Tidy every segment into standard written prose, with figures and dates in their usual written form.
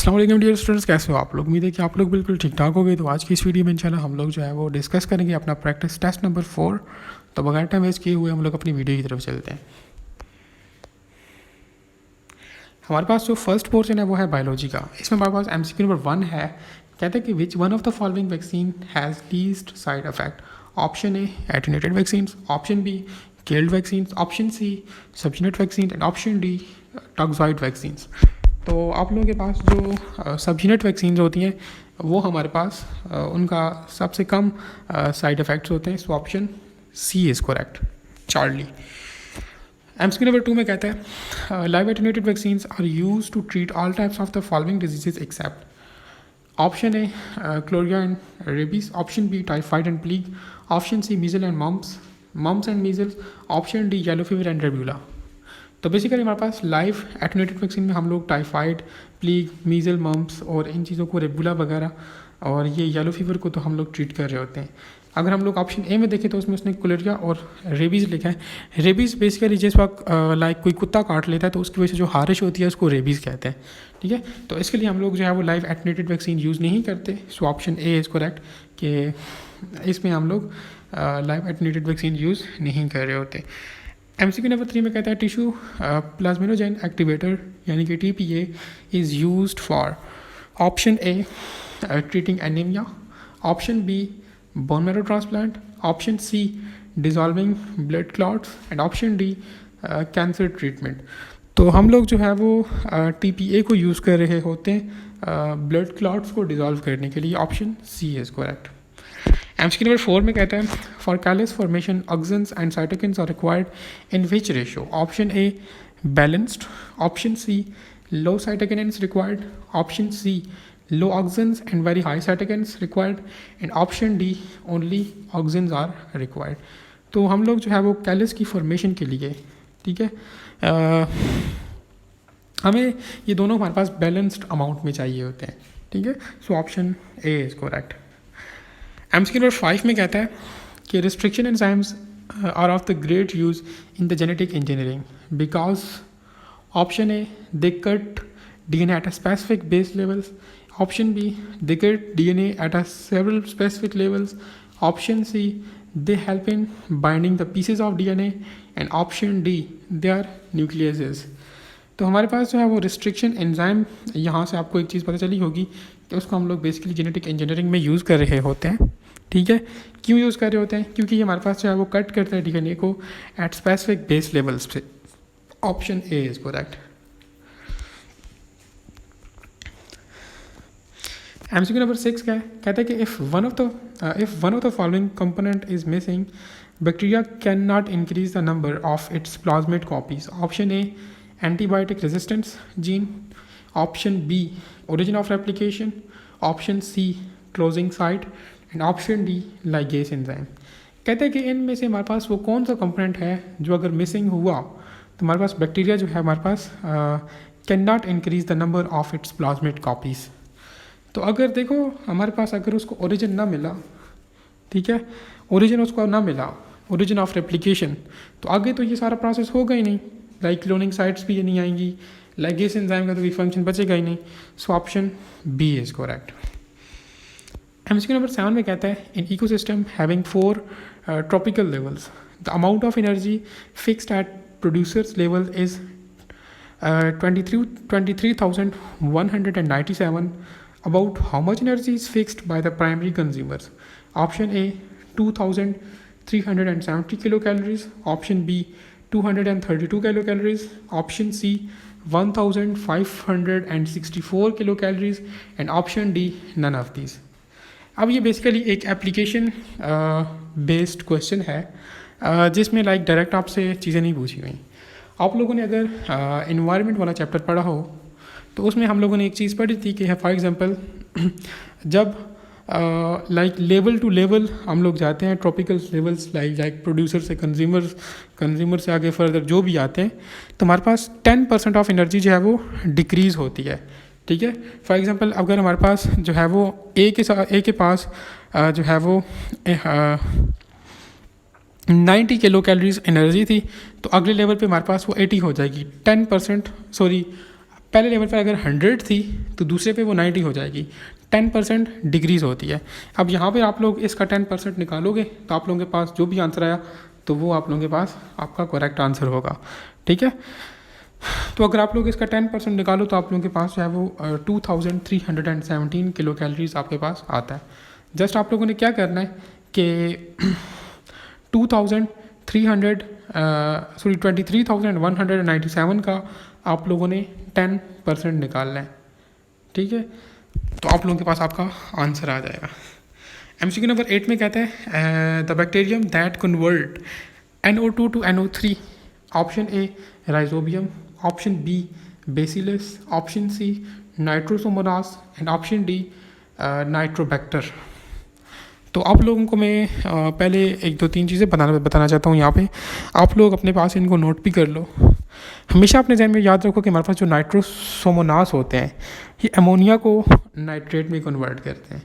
अस्सलाम वालेकुम dear students, कैसे हो आप लोग। उम्मीद है कि आप लोग बिल्कुल ठीक ठाक हो गए। तो आज की इस वीडियो में इंशाल्लाह हम लोग जो है वो डिस्कस करेंगे अपना प्रैक्टिस टेस्ट नंबर 4। तो बगैर टाइम वेस्ट किए हुए हम लोग अपनी वीडियो की तरफ चलते हैं। हमारे पास जो फर्स्ट पोर्शन है वो है बायोलॉजी का। इसमें हमारे पास MCQ नंबर 1 है। कहते हैं कि which one of the following vaccine has least side effect. Option A attenuated vaccine, option B killed vaccine, option C subunit vaccine and option D toxoid vaccine. तो आप लोगों के पास जो सब्सिनेट वैक्सीन होती हैं वो हमारे पास उनका सबसे कम साइड इफ़ेक्ट्स होते हैं। So option C is correct, Charlie. MCQ number 2 में कहता है live attenuated vaccines are use to treat all types of the following diseases except. Option A cholera and rabies, option B typhoid and plague, option C measle and mumps and measles, option D yellow fever and rubella. तो basically हमारे पास live attenuated vaccine में हम लोग typhoid, प्लीग, मीजल, mums और इन चीज़ों को, रेबुला वगैरह और ये येलो फीवर को तो हम लोग ट्रीट कर रहे होते हैं। अगर हम लोग ऑप्शन ए में देखें तो उसमें उसने कोलेरिया और रेबीज़ लिखा है। रेबीज़ बेसिकली जिस वक्त लाइक कोई कुत्ता काट लेता है तो उसकी वजह से जो हारिश होती है उसको रेबीज़ कहते हैं, ठीक है। तो इसके लिए हम लोग जो है वो लाइव एटेन्यूएटेड वैक्सीन यूज़ नहीं करते। सो ऑप्शन ए इज़ करेक्ट कि इसमें हम लोग लाइव एटेन्यूएटेड वैक्सीन यूज़ नहीं कर रहे होते। MCQ नंबर 3 में कहता है टिश्यू प्लाज्मिनोजेन एक्टिवेटर यानी कि TPA is used for. Option A treating anaemia, option B bone marrow transplant, option C dissolving blood clots and option D cancer treatment. तो हम लोग जो है वो TPA को यूज़ कर रहे होते हैं ब्लड क्लॉट्स को डिज़ोल्व करने के लिए। Option C is correct. MCQ number 4 में कहता है for callus formation auxins and cytokinins are required in which ratio. Option A balanced, option C low cytokinins required, option C low auxins and very high cytokinins required and option D only auxins are required. तो हम लोग जो है वो callus की formation के लिए, ठीक है, हमें ये दोनों हमारे पास बैलेंस्ड अमाउंट में चाहिए होते हैं, ठीक है। So option A is correct. MCQ number 5 में कहता है कि restriction enzymes are of the great use in the genetic engineering because. Option A they cut DNA at a specific base levels, option B they cut DNA at a several specific levels, option C they help in binding the pieces of DNA and option D they are nucleases। तो हमारे पास जो है वो restriction enzyme, यहाँ से आपको एक चीज़ पता चली होगी कि उसको हम लोग बेसिकली जेनेटिक इंजीनियरिंग में यूज़ कर रहे होते हैं, ठीक है। क्यों यूज़ कर रहे होते हैं? क्योंकि ये हमारे पास जो है वो कट करता है DNA को एट स्पेसिफिक बेस लेवल्स पे। Option A is correct. MCQ number 6 क्या है? कहता है कि if one of the following component is missing bacteria can not increase the number of its plasmid copies. Option A antibiotic resistance gene, option B origin of replication, option C closing site and option D ligase enzyme. कहते हैं कि इनमें से हमारे पास वो कौन सा component है जो अगर मिसिंग हुआ तो हमारे पास बैक्टीरिया जो है हमारे पास can not increase the number of its plasmid copies. तो अगर देखो हमारे पास अगर उसको ओरिजिन ना मिला, ठीक है, ओरिजिन उसको ना मिला, ओरिजिन ऑफ रेप्लिकेशन, तो आगे तो ये सारा प्रोसेस होगा ही नहीं। लाइक क्लोनिंग साइट्स भी ये नहीं आएंगी, लाइगेज एंजाइम का तो भी फंक्शन बचेगा ही नहीं। So option B is correct. MCQ number 7 में कहता है in ecosystem having 4 tropical levels the amount of energy fixed at producers level is 23,197। About how much energy is fixed by the primary consumers? Option A 2,370 kilocalories, option B 232 kilocalories, option C 1,564 kilocalories and option D none of these। अब ये basically एक application based question है जिसमें like direct आपसे चीज़ें नहीं पूछी गई। आप लोगों ने अगर इन्वायरमेंट वाला चैप्टर पढ़ा हो तो उसमें हम लोगों ने एक चीज़ पढ़ी थी कि फॉर एग्जांपल जब लाइक लेवल टू लेवल हम लोग जाते हैं, ट्रॉपिकल लेवल्स लाइक प्रोड्यूसर से कंज्यूमर से आगे फर्दर जो भी आते हैं, तो हमारे पास 10% ऑफ एनर्जी जो है वो डिक्रीज़ होती है, ठीक है। फॉर एग्जांपल अगर हमारे पास जो है वो ए के पास जो है वो 90 किलो कैलोरीज एनर्जी थी, तो अगले लेवल पे हमारे पास वो 80 हो जाएगी। 10% सॉरी, पहले लेवल पर अगर 100 थी तो दूसरे पे वो 90 हो जाएगी, 10% डिक्रीज़ होती है। अब यहाँ पे आप लोग इसका 10% निकालोगे तो आप लोगों के पास जो भी आंसर आया तो वो आप लोगों के पास आपका करेक्ट आंसर होगा, ठीक है। तो अगर आप लोग इसका 10% निकालो तो आप लोगों के पास जो है वो 2317 किलो कैलोरीज आपके पास आता है। जस्ट आप लोगों ने क्या करना है कि 23,197 का आप लोगों ने 10% निकालना है, ठीक है। तो आप लोगों के पास आपका आंसर आ जाएगा। MCQ नंबर 8 में कहता है the bacterium that convert NO2 to NO3, option A rhizobium, option B bacillus, option C nitrosomonas and option D nitrobacter. तो आप लोगों को मैं पहले 1-2-3 चीज़ें बताना चाहता हूँ यहाँ पे। आप लोग अपने पास इनको नोट भी कर लो। हमेशा अपने जहन में याद रखो कि हमारे पास जो नाइट्रोसोमोनास होते हैं ये अमोनिया को नाइट्रेट में कन्वर्ट करते हैं,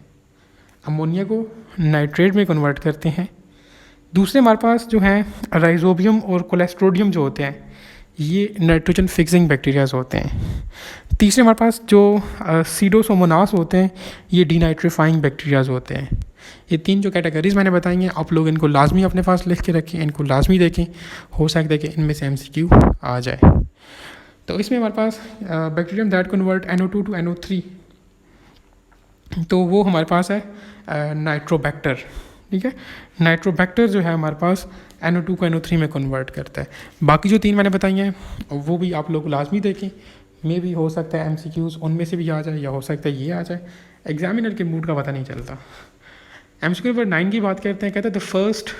अमोनिया को नाइट्रेट में कन्वर्ट करते हैं। दूसरे हमारे पास जो हैं राइजोबियम और कोलेस्ट्रोडियम जो होते हैं ये नाइट्रोजन फिक्सिंग बैक्टीरियाज होते हैं। तीसरे हमारे पास जो सीडोसोमोनास होते हैं ये डीनाइट्रीफाइंग बैक्टीरियाज होते हैं। ये 3 जो कैटेगरीज मैंने बताई हैं आप लोग इनको लाजमी अपने पास लिख के रखें, इनको लाजमी देखें, हो सकता है कि इनमें से MCQ आ जाए। तो इसमें हमारे पास bacterium that convert NO2 to NO3, तो वो हमारे पास है नाइट्रोबैक्टर, ठीक है। नाइट्रोबैक्टर जो है हमारे पास NO2 को NO3 में कन्वर्ट करता है। बाकी जो 3 मैंने बताई हैं वो भी आप लोग लाजमी देखें, मे भी हो सकता है MCQs उनमें से भी आ जाए या हो सकता है ये आ जाए, एग्जामिनर के मूड का पता नहीं चलता। MCQ नंबर 9 की बात करते हैं, कहते हैं the first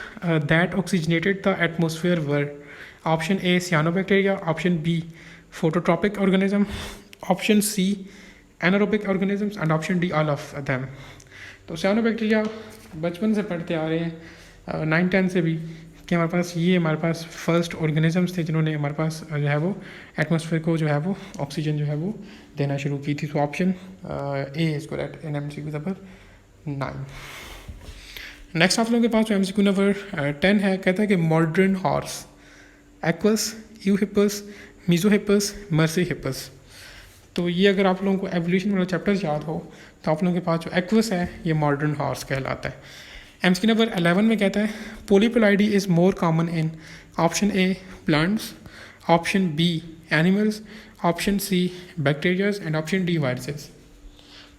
that oxygenated the atmosphere were, option A cyanobacteria, option B phototropic organism, option C anaerobic organisms and option D all of them. तो सियानोबैक्टीरिया बचपन से पढ़ते आ रहे हैं 9-10 से भी कि हमारे पास ये हमारे पास फर्स्ट ऑर्गेनिजम्स थे जिन्होंने हमारे पास जो है वो एटमॉस्फेयर को जो है वो ऑक्सीजन जो है वो देना शुरू की थी। सो option A is correct in MCQ number 9। Next आप लोगों के पास जो MCQ नंबर 10 है, कहता है कि मॉडर्न हॉर्स, एक्वस, यूहिपस, मीजोहिपस, मर्सीहिपस। तो ये अगर आप लोगों को एवोल्यूशन वाला चैप्टर्स याद हो तो आप लोगों के पास जो एक्वस है ये मॉडर्न हॉर्स कहलाता है। MCQ नंबर 11 में कहता है polyploidy is more common in, option A plants, option B animals, option C bacterias and option D viruses.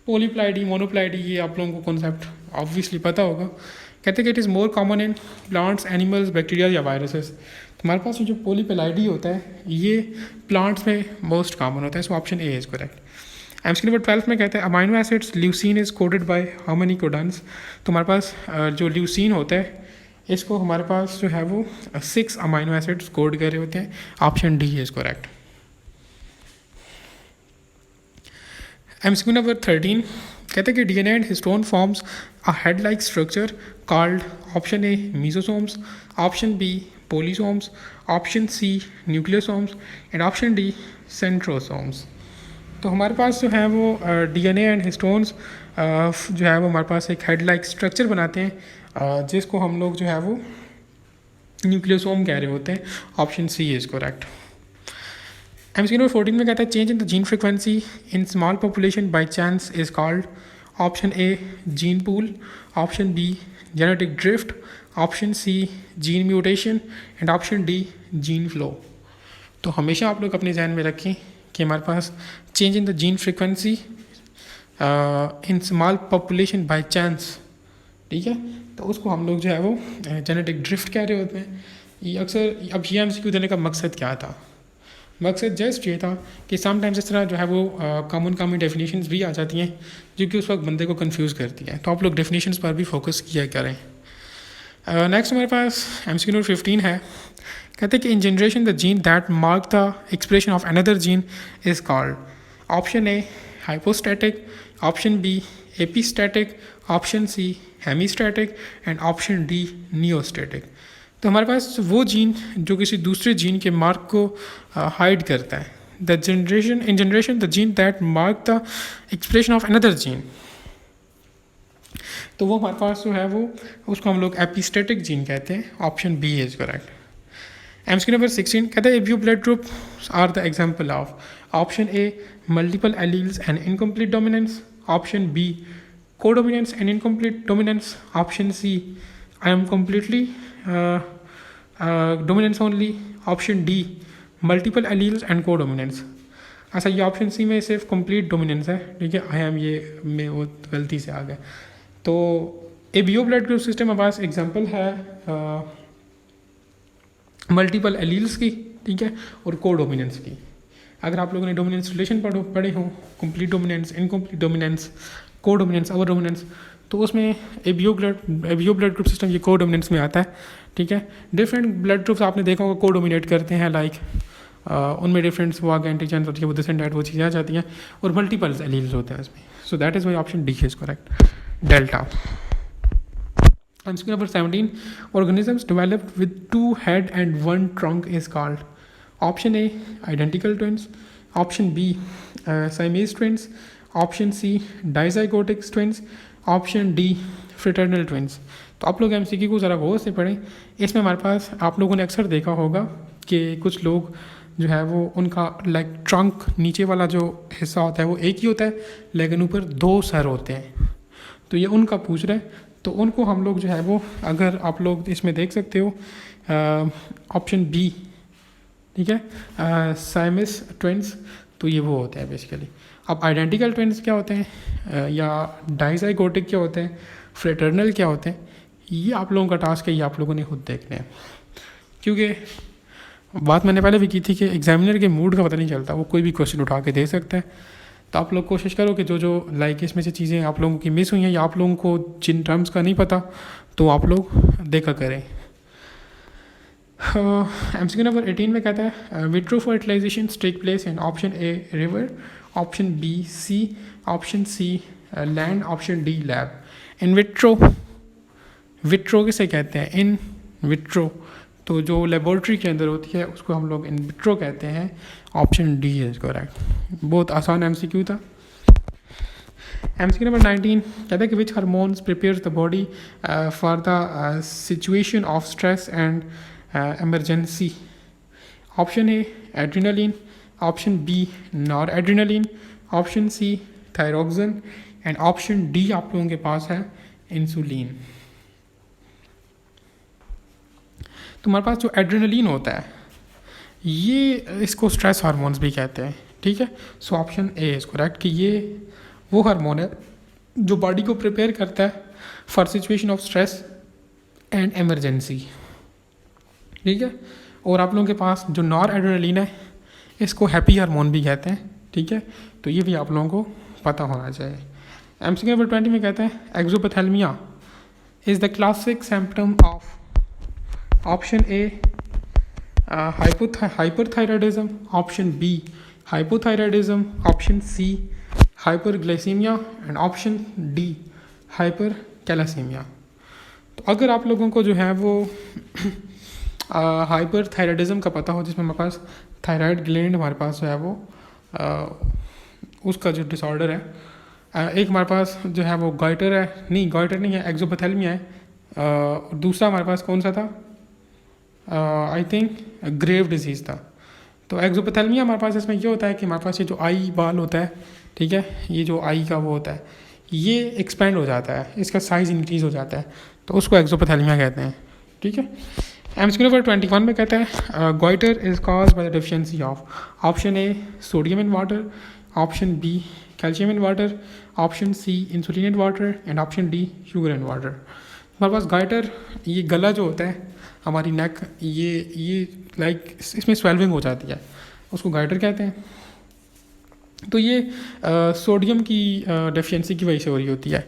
Polyploidy, monoploidy, ये आप लोगों को कॉन्सेप्ट ऑब्वियसली पता होगा। कहते हैं कि it is more common in plants, animals, bacteria या वायरसेस। हमारे पास जो पोलीपेलाइडी होता है ये प्लांट्स में मोस्ट कॉमन होता है। So option A is correct. MCQ number 12 में कहते हैं amino acids leucine is coded by how many codons. तो हमारे पास जो ल्यूसीन होता है इसको हमारे पास जो है वो 6 अमाइनो एसिड्स कोड कर रहे होते हैं। Option D is correct. MCQ number 13 कहते हैं कि DNA and histone forms a head like structure called, option A mesosomes, option B polysomes, option C nucleosomes and option D centrosomes. तो हमारे पास जो है वो DNA एंड हिस्टोन्स जो है वो हमारे पास एक हेड लाइक स्ट्रक्चर बनाते हैं जिसको हम लोग जो है वो न्यूक्लियोसोम कह रहे होते हैं। Option C is correct. MCQ number 14 में कहता है change in the gene frequency in small population by chance is called, option A gene pool, option B genetic drift, option C gene mutation and option D gene flow. तो हमेशा आप लोग अपने जहन में रखें कि हमारे पास change in the gene frequency in small population by chance, ठीक है, तो उसको हम लोग जो है वो जेनेटिक ड्रिफ्ट कह रहे होते हैं। ये अक्सर अब ये MCQ देने का मकसद क्या था? मकसद जस्ट ये था कि समटाइम्स इस तरह जो है वो कॉमन डेफिनेशंस भी आ जाती हैं जो कि उस वक्त बंदे को कंफ्यूज करती हैं। तो आप लोग डेफिनेशंस पर भी फोकस किया करें। नेक्स्ट हमारे पास MCQ नंबर 15 है, कहते हैं कि in generation the gene that mark the expression of another gene is called, option A hypostatic, option B epistatic, option C hemistatic and option D neostatic. तो हमारे पास वो जीन जो किसी दूसरे जीन के मार्क को हाइड करता है, the generation in generation the gene that mark the expression of another gene, तो वो हमारे पास जो है वो उसको हम लोग एपिस्टेटिक जीन कहते हैं। Option B is correct. MCQ number 16 कहता है if you blood group are the example of, option A multiple alleles and incomplete dominance, option B codominance and incomplete dominance, option C I M completely dominance only, option D multiple alleles and codominance. अच्छा, ये option C में सिर्फ complete dominance है, ठीक है, I am ये में वो गलती से आ गया। तो एबीओ ब्लड ग्रुप सिस्टम हमारे पास एग्जांपल है मल्टीपल एलील्स की, ठीक है, और कोडोमिनेंस की। अगर आप लोगों ने डोमिनेंस रिलेशन पढ़े हों, complete dominance, incomplete dominance, codominance, over dominance, तो उसमें एबीओ ब्लड ग्रुप सिस्टम ये कोडोमिनेंस में आता है, ठीक है। डिफरेंट ब्लड ग्रुप्स आपने देखा होगा कोडोमिनेट करते हैं, लाइक उनमें डिफरेंट वो एंटीजन होती है, वो दिस एंड डैट वो चीज़ें आ जाती हैं, और मल्टीपल एलील्स होते हैं इसमें। सो that is why option D is correct, delta. MCQ number 17, organisms developed with 2 head and 1 trunk is called. Option A identical twins, option B Siamese twins, option C dizygotic twins, option D fraternal twins। तो आप लोग MCQ को ज़रा गौर से पढ़ें। इसमें हमारे पास आप लोगों ने अक्सर देखा होगा कि कुछ लोग जो है वो उनका लाइक ट्रंक नीचे वाला जो हिस्सा होता है वो एक ही होता है, लेकिन ऊपर 2 सर होते हैं। तो ये उनका पूछ रहे हैं, तो उनको हम लोग जो है वो, अगर आप लोग इसमें देख सकते हो ऑप्शन बी, ठीक है, साइमस ट्विंस, तो ये वो होते हैं बेसिकली। अब आइडेंटिकल ट्विंस क्या होते हैं या डाइजाइगोटिक क्या होते हैं, फ्रेटर्नल क्या होते हैं, ये आप लोगों का टास्क है, ये आप लोगों ने खुद देखने हैं। क्योंकि बात मैंने पहले भी की थी कि एग्जामिनर के मूड का पता नहीं चलता, वो कोई भी क्वेश्चन उठा के दे सकता है। तो आप लोग कोशिश करो कि जो लाइक इसमें से चीज़ें आप लोगों की मिस हुई हैं या आप लोगों को जिन टर्म्स का नहीं पता, तो आप लोग देखा करें। MCQ नंबर 18 में कहता है vitro fertilisation take place in option A river, option B sea, option C land, option D lab. In vitro किसे कहते हैं, इन विट्रो, तो जो लेबोरेटरी के अंदर होती है उसको हम लोग इन विट्रो कहते हैं। Option D is correct. बहुत आसान MCQ था। MCQ नंबर 19 कहता है कि which hormones prepares the body for the situation of stress and emergency। Option A adrenaline, option B nor adrenaline, option C thyroxine, and option D आप लोगों के पास है इंसुलिन। तुम्हारे पास जो एड्रेनलिन होता है ये, इसको स्ट्रेस हार्मोन्स भी कहते हैं, ठीक है। So option A is correct कि ये वो हार्मोन है जो बॉडी को प्रिपेयर करता है for situation of stress and emergency, ठीक है। और आप लोगों के पास जो नॉर एड्रेनलिन है इसको हैप्पी हार्मोन भी कहते हैं, ठीक है। तो ये भी आप लोगों को पता होना चाहिए। MCQ नंबर 20 में कहते हैं exophthalmia is the classic symptom of, option A hyperthyroidism, option B hypothyroidism, option C hyperglycaemia, and option D hypercalcaemia. तो अगर आप लोगों को जो है वो हाइपरथायराइडिज्म का पता हो, जिसमें हमारे पास थायराइड ग्लैंड हमारे पास जो है वो उसका जो डिसऑर्डर है, एक हमारे पास जो है वो गॉइटर है, नहीं गॉइटर नहीं है, एक्सोपैथेलमिया है, दूसरा हमारे पास कौन सा था, आई थिंक ग्रेव डिजीज़ था। तो एक्सोपैथेलमिया हमारे पास इसमें ये होता है कि हमारे पास ये जो आई बाल होता है, ठीक है, ये जो आई का वो होता है ये एक्सपेंड हो जाता है, इसका साइज़ इंक्रीज़ हो जाता है, तो उसको एक्सोपैथेलमिया कहते हैं, ठीक है। MCQ नंबर 21 में कहता है goitre is cause by the deficiency of, option A sodium in water, option B calcium in water, option C insulin in water, and option D sugar in water. हमारे पास गॉइटर, ये गला जो होता है हमारी नेक, ये लाइक इसमें स्वेल्विंग हो जाती है, उसको गॉइटर कहते हैं। तो ये सोडियम की डेफिशिएंसी की वजह से हो रही होती है,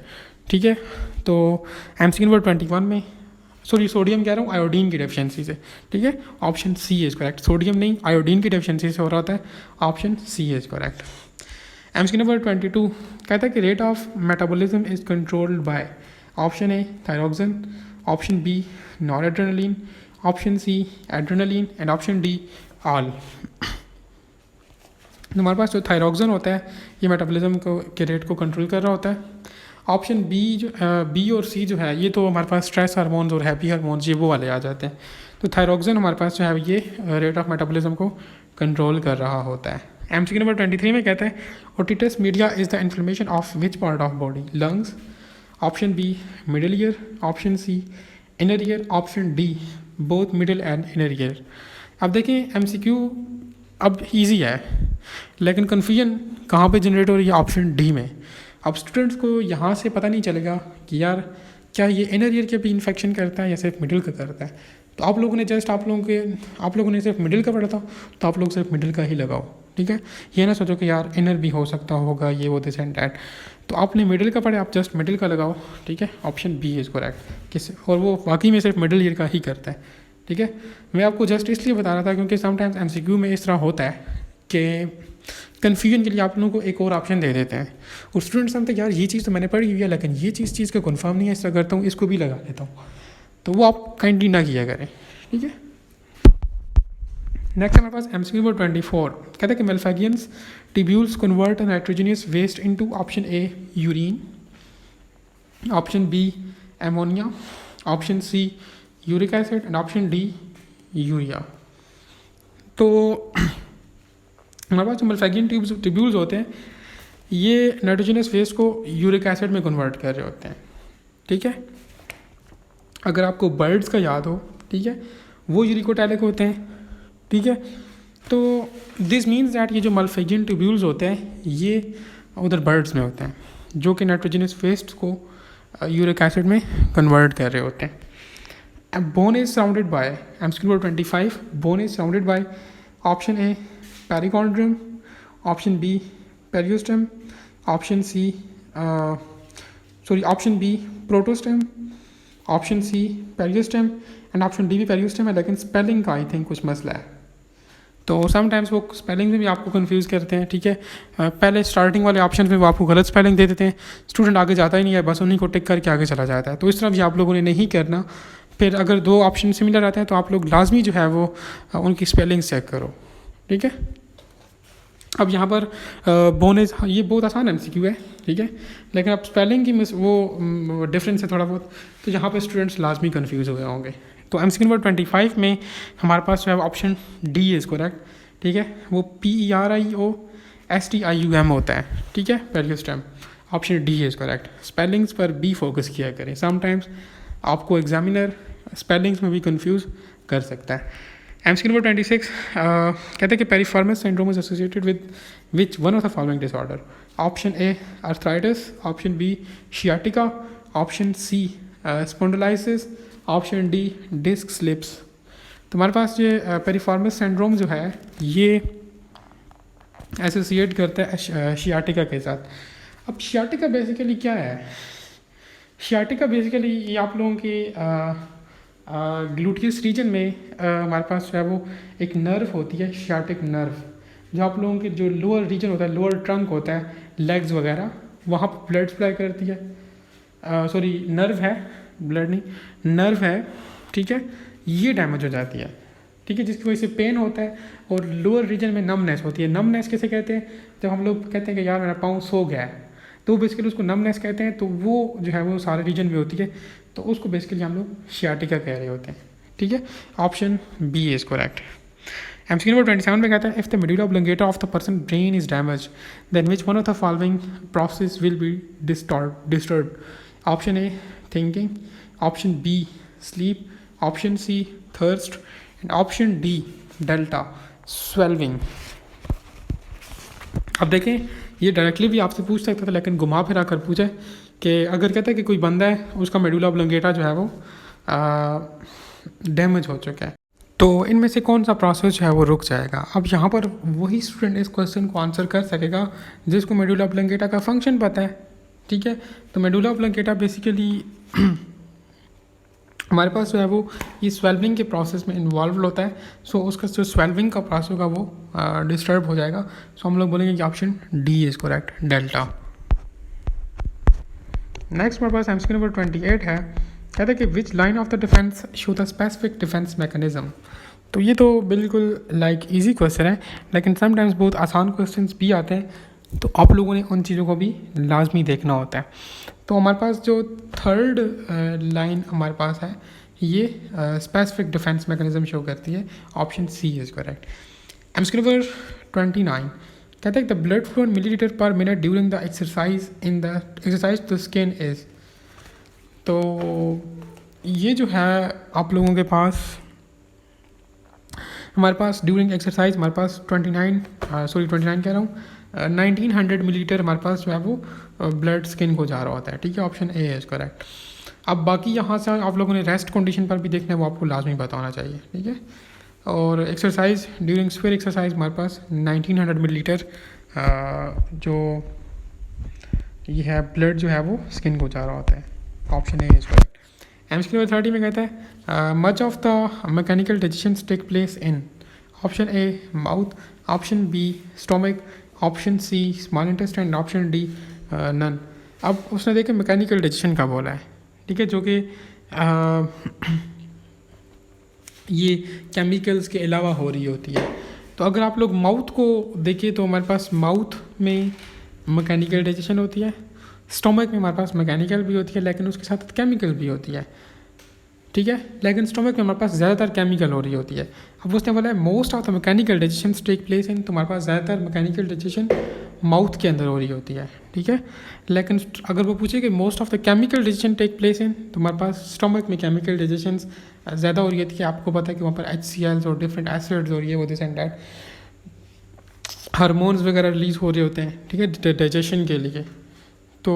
ठीक है। तो MCQ नंबर 21 में, सॉरी सोडियम कह रहा हूँ, आयोडीन की डेफिशिएंसी से, ठीक है। Option C is correct, sodium नहीं आयोडीन की डेफिशिएंसी से हो रहा होता है, option C is correct. MCQ number 22 कहता है कि rate of metabolism is controlled by, option A thyroxine, option B nor adrenaline, option C adrenaline, and option D all. हमारे पास जो थायरोक्सिन होता है ये मेटाबॉलिज्म को के रेट को कंट्रोल कर रहा होता है। ऑप्शन बी जो बी और सी जो है ये तो हमारे पास स्ट्रेस हार्मोन्स और हैप्पी हार्मोन्स ये वो वाले आ जाते हैं। तो थायरोक्सिन हमारे पास जो है ये रेट ऑफ मेटाबॉलिज्म को कंट्रोल कर रहा होता है। MCQ नंबर 23 में कहता है otitis media is the inflammation of which part of body, lungs, option B middle ear, option C inner ear, option D both middle and inner ear. अब देखिए MCQ अब इजी है, लेकिन कन्फ्यूजन कहाँ पे जनरेट हो रही है, ऑप्शन डी में। अब स्टूडेंट्स को यहाँ से पता नहीं चलेगा कि यार क्या ये इनर ईयर के भी इन्फेक्शन करता है या सिर्फ मिडिल का करता है। तो आप लोगों ने आप लोगों ने सिर्फ मिडिल का पढ़ा था, तो आप लोग सिर्फ मिडिल का ही लगाओ, ठीक है। ये ना सोचो कि यार इनर भी हो सकता होगा, ये वो दिस एंड डैट। तो आपने मिडिल का पढ़े, आप जस्ट मिडिल का लगाओ, ठीक है। ऑप्शन बी इज़ करेक्ट किस, और वो वाकई में सिर्फ मिडिल ईयर का ही करता है, ठीक है। मैं आपको जस्ट इसलिए बता रहा था क्योंकि समटाइम्स MCQ में इस तरह होता है कि कन्फ्यूजन के लिए आप लोगों को एक और ऑप्शन दे देते हैं, और स्टूडेंट समझते हैं यार ये चीज़ तो मैंने पढ़ी हुई है, लेकिन ये चीज़ का कन्फर्म नहीं है, इसका करता हूँ, इसको भी लगा देता हूँ। तो वो आप काइंडली ना किया करें, ठीक है। नेक्स्ट हमारे पास MCQ नंबर 24 कहता है कि Malpighians tubules convert nitrogenous waste into option A urine, option B ammonia, option C uric acid and option D urea. तो हमारे पास जो मेल्फेगियन टिब्यूल्स होते हैं ये नाइट्रोजनस वेस्ट को यूरिक एसिड में कन्वर्ट कर रहे होते हैं, ठीक है। अगर आपको बर्ड्स का याद हो, ठीक है, वो यूरिकोटैलिक होते हैं, ठीक है। तो दिस मीन्स दैट ये जो मेल्फेगियन टिब्यूल्स होते हैं ये उधर बर्ड्स में होते हैं, जो कि नाइट्रोजनस वेस्ट को यूरिक एसिड में कन्वर्ट कर रहे होते हैं। Bone is surrounded by MCQ number 25, bone is surrounded by option A perichondrium, option B periosteum, option B protostome, option C periosteum and option D भी पेरियोस्टम है, लेकिन spelling का आई थिंक कुछ मसला है। तो समटाइम्स वो स्पेलिंग में भी आपको कंफ्यूज करते हैं, ठीक है। पहले स्टार्टिंग वाले ऑप्शन में वो आपको गलत स्पेलिंग दे देते हैं, स्टूडेंट आगे जाता ही नहीं है, बस उन्हीं को टिक करके आगे चला जाता है। तो इस तरह भी आप लोगों ने नहीं करना। फिर अगर दो ऑप्शन सिमिलर आते हैं तो आप लोग लाजमी जो है वो उनकी स्पेलिंग चेक करो, ठीक है। अब यहाँ पर बोनेज, ये बहुत आसान MCQ है, ठीक है, लेकिन अब स्पेलिंग की वो डिफरेंस है थोड़ा बहुत, तो यहाँ पर स्टूडेंट्स लाजमी कन्फ्यूज़ हुए होंगे। तो MCQ नंबर 25 में हमारे पास जो है ऑप्शन डी इज़ करेक्ट, ठीक है। वो PERIOSTIUM होता है, ठीक है, पेरियोस्टम। Option D is correct. Spellings पर भी फोकस किया करें, समटाइम्स आपको एग्जामिनर स्पेलिंग्स में भी कंफ्यूज कर सकता है। MCQ नंबर 26 कहते हैं कि piriformis syndrome is associated with which one of the following disorder, option A arthritis, option B sciatica, option C spondylosis, option D disc slips. तो हमारे पास ये पेरिफॉर्मस सिंड्रोम जो है ये एसोसिएट करता है शियाटिका के साथ। अब शियाटिका बेसिकली क्या है? शियाटिका बेसिकली ये आप लोगों की ग्लूटियस रीजन में हमारे पास जो है वो एक नर्व होती है, शियाटिक नर्व, जो आप लोगों के जो लोअर रीजन होता है, लोअर ट्रंक होता है, लेग्स वगैरह, वहाँ पर ब्लड सप्लाई करती है। सॉरी नर्व है, ब्लड नहीं, नर्व है, ठीक है। ये डैमेज हो जाती है, ठीक है, जिसकी वजह से पेन होता है और लोअर रीजन में नमनेस होती है। नमनेस कैसे कहते हैं? जब हम लोग कहते हैं कि यार मेरा पाँव सो गया है, तो बेसिकली उसको नमनेस कहते हैं। तो वो जो है वो सारे रीजन में होती है, तो उसको बेसिकली हम लोग शियाटिका कह रहे होते हैं, ठीक है। Option B is correct. MCQ number 27 में कहता है if the medulla oblongata of the person brain is damage then which one of the following process will be disturb. Option A thinking, option B sleep, option C thirst and option D delta swallowing. अब देखें, ये directly भी आपसे पूछ सकता था, लेकिन घुमा फिरा कर पूछे कि अगर कहता है कि कोई बंदा है उसका मेडुला ऑब्लोंगेटा जो है वो डैमेज हो चुका है, तो इनमें से कौन सा प्रोसेस जो है वो रुक जाएगा। अब यहाँ पर वही स्टूडेंट इस क्वेश्चन को आंसर कर सकेगा जिसको मेडुला ऑब्लोंगेटा का फंक्शन पता है, ठीक है। तो मेडुला ऑब्लोंगेटा बेसिकली हमारे पास जो है वो ये स्वेल्विंग के प्रोसेस में इन्वॉल्व होता है। सो उसका जो स्वेल्विंग का प्रोसेस होगा वो डिस्टर्ब हो जाएगा। सो हम लोग बोलेंगे कि option D is correct, delta. Next हमारे पास MCQ नंबर 28 है, कहता है कि which line of the defence show the specific defence mechanism. तो ये तो बिल्कुल लाइक इजी क्वेश्चन है, लेकिन समटाइम्स बहुत आसान क्वेश्चंस भी आते हैं, तो आप लोगों ने उन चीज़ों को भी लाजमी देखना होता है। तो हमारे पास जो थर्ड लाइन हमारे पास है ये स्पेसिफिक डिफेंस मैकेनिज्म शो करती है। Option C is correct. MCQ number 29 कहते हैं the blood flow millilitre per minute during the exercise in the exercise the skin is. तो ये जो है आप लोगों के पास, हमारे पास ड्यूरिंग एक्सरसाइज हमारे पास 29 कह रहा हूँ 1900 मिलीलीटर हमारे पास जो है वो ब्लड स्किन को जा रहा होता है। ठीक है, ऑप्शन ए इज़ करेक्ट। अब बाकी यहाँ से आप लोगों ने रेस्ट कंडीशन पर भी देखना है, वो आपको लाजमी पता होना चाहिए। ठीक है, और एक्सरसाइज ड्यूरिंग स्फीयर एक्सरसाइज हमारे पास 1900 मिलीलीटर जो ये है ब्लड जो है वो स्किन को जा रहा होता है। Option A is correct. MCQ number 30 में कहता है much of the mechanical decisions take place in. Option A mouth, option B stomach, option C small intestine, option D none. अब उसने देखे मैकेनिकल डिसीजन का बोला है, ठीक है, जो कि ये केमिकल्स के अलावा हो रही होती है। तो अगर आप लोग माउथ को देखें तो हमारे पास माउथ में मैकेनिकल डिसीजन होती है, स्टोमक में हमारे पास मैकेनिकल भी होती है लेकिन उसके साथ केमिकल भी होती है। ठीक है, लेकिन स्टोमक में हमारे पास ज़्यादातर केमिकल हो रही होती है। अब उसने बोला है most of the mechanical decisions take place in, तो हमारे पास ज़्यादातर मैकेनिकल डिसीजन माउथ के अंदर हो रही होती है। ठीक है, लेकिन अगर वो पूछे कि most of the chemical decision take place in, तो हमारे पास स्टोमक में केमिकल डिसीजंस ज़्यादा हो रही होती है। आपको पता है कि वहाँ पर HCl और डिफरेंट एसिड्स हो रही है, वो दिस एंड दैट, हार्मोन्स वगैरह रिलीज़ हो रहे होते हैं। ठीक है, डाइजेशन के लिए। तो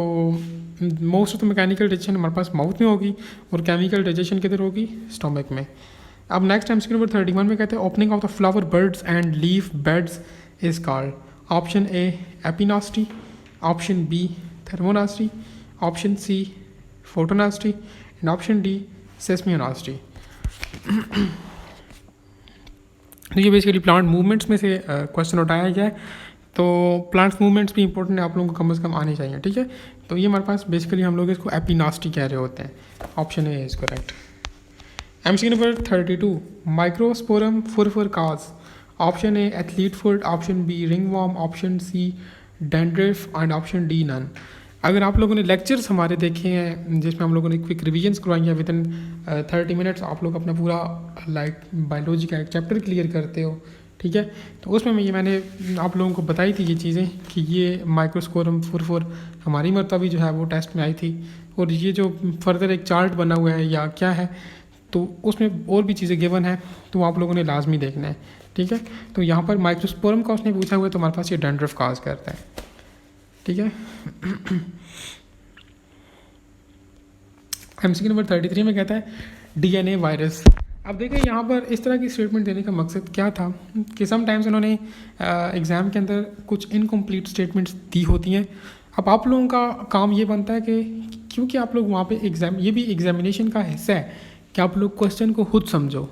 most of the mechanical decision हमारे पास माउथ में होगी और केमिकल डाइजेशन किधर होगी, स्टोमक में। अब नेक्स्ट एमसीक्यू नंबर 31 में कहते हैं opening of the flower buds and leaf buds is called. Option A epinasty, option B thermonasty, option C photonasty and option D seismonasty. ये बेसिकली प्लांट मूवमेंट्स में से क्वेश्चन उठाया गया है, तो प्लांट्स मूवमेंट्स भी इंपॉर्टेंट है, आप लोगों को कम से कम आने चाहिए। ठीक है, तो ये हमारे पास बेसिकली हम लोग इसको एपिनास्टी कह रहे होते हैं। Option A is correct. MCQ number 32 Microsporum furfur cause. Option A athlete foot, option B ringworm, option C dandruff and option D none. अगर आप लोगों ने लेक्चर्स हमारे देखे हैं जिसमें हम लोगों ने क्विक रिविजन्स करवाई हैं विद इन 30 मिनट्स, आप लोग अपना पूरा बायोलॉजी का एक चैप्टर क्लियर करते हो। ठीक है, तो उसमें मैंने आप लोगों को बताई थी ये चीज़ें कि ये माइक्रोस्पोरम फुरफुर हमारी मरतबा भी जो है वो टेस्ट में आई थी, और ये जो फर्दर एक चार्ट बना हुआ है या क्या है, तो उसमें और भी चीज़ें गिवन है, तो आप लोगों ने लाजमी देखना है। ठीक है, तो यहाँ पर माइक्रोस्पोरम का उसने पूछा हुआ है, तो हमारे पास ये डैंड्रफ काज करता है। ठीक है, एमसीक्यू नंबर 33 में कहता है DNA वायरस। अब देखें यहाँ पर इस तरह की स्टेटमेंट देने का मकसद क्या था कि समटाइम्स उन्होंने एग्ज़ाम के अंदर कुछ इनकम्प्लीट स्टेटमेंट्स दी होती हैं। अब आप लोगों का काम ये बनता है कि क्योंकि आप लोग वहाँ पे ये भी एग्जामिनेशन का हिस्सा है कि आप लोग क्वेश्चन को खुद समझो।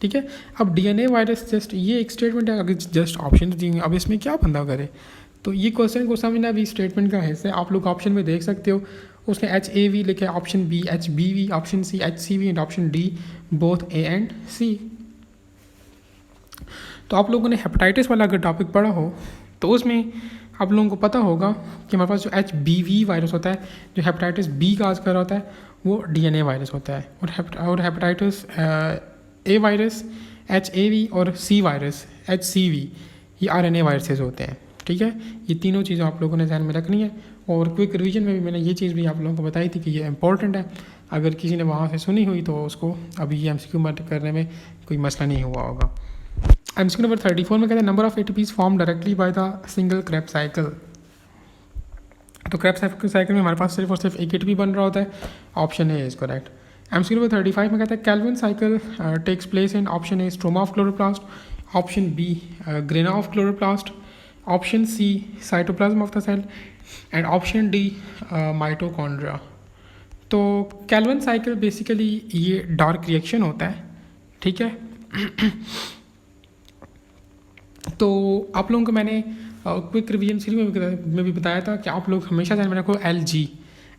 ठीक है, अब DNA वायरस जस्ट ये एक स्टेटमेंट है, अगर जस्ट ऑप्शन दिए अब इसमें क्या बंदा करे, तो ये क्वेश्चन को समझना भी स्टेटमेंट का हिस्सा है। आप लोग ऑप्शन में देख सकते हो, उसने HAV लिखे, option B HBV, option C HCV and option D both A and C। तो आप लोगों ने हेपेटाइटिस वाला अगर टॉपिक पढ़ा हो तो उसमें आप लोगों को पता होगा कि हमारे पास जो HBV वायरस होता है, जो हेपेटाइटिस B काज कर रहा होता है, वो DNA वायरस होता है, और हेपेटाइटिस A वायरस HAV और C वायरस HCV ये RNA वायरसेस होते हैं। ठीक है, ये तीनों चीज़ें आप लोगों ने ध्यान में रखनी है, और क्विक रिवीजन में भी मैंने ये चीज़ भी आप लोगों को बताई थी कि ये इंपॉर्टेंट है। अगर किसी ने वहाँ से सुनी हुई तो उसको अभी ये MCQ में करने में कोई मसला नहीं हुआ होगा। MCQ नंबर 34 में कहते हैं number of ATPs form directly by the single Krebs cycle. तो क्रेब्स साइकिल में हमारे पास सिर्फ और सिर्फ एक ATP बन रहा होता है। Option A is correct. MCQ number 35 में कहता है Calvin cycle takes place in. Option A stroma of chloroplast, option B grana of chloroplast, option C cytoplasm of the cell and option D mitochondria. तो Calvin cycle basically ये dark reaction होता है। ठीक है, तो आप लोगों को मैंने क्विक रिवीजन सीरीज में भी बताया था कि आप लोग हमेशा ध्यान में रखो LG।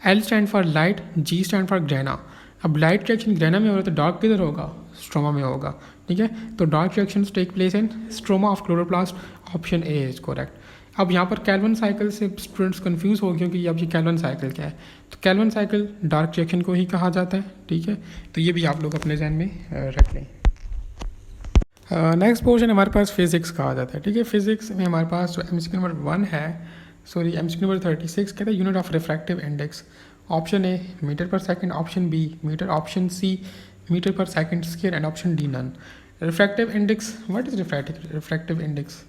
L stand for light, G stand for grana. अब लाइट रिएक्शन ग्रेना में हो रहा है तो डार्क किधर होगा, स्ट्रोमा में होगा। ठीक है, तो dark reaction take place in stroma of chloroplast. Option A is correct. अब यहाँ पर कैल्विन साइकिल से स्टूडेंट्स कंफ्यूज हो गए क्योंकि अब ये कैल्विन साइकिल क्या है, तो कैल्विन साइकिल डार्क रिएक्शन को ही कहा जाता है। ठीक है, तो ये भी आप लोग अपने जहन में रख लें। नेक्स्ट पोर्शन हमारे पास फिजिक्स का आ जाता है, ठीक है। फिजिक्स में हमारे पास जो एमसीक्यू नंबर 1 है, सॉरी एमसीक्यू नंबर 36 कहता है unit of refractive index. Option A metre per second, option B metre, option C metre per second square and option D none. Refractive index, what is refractive index?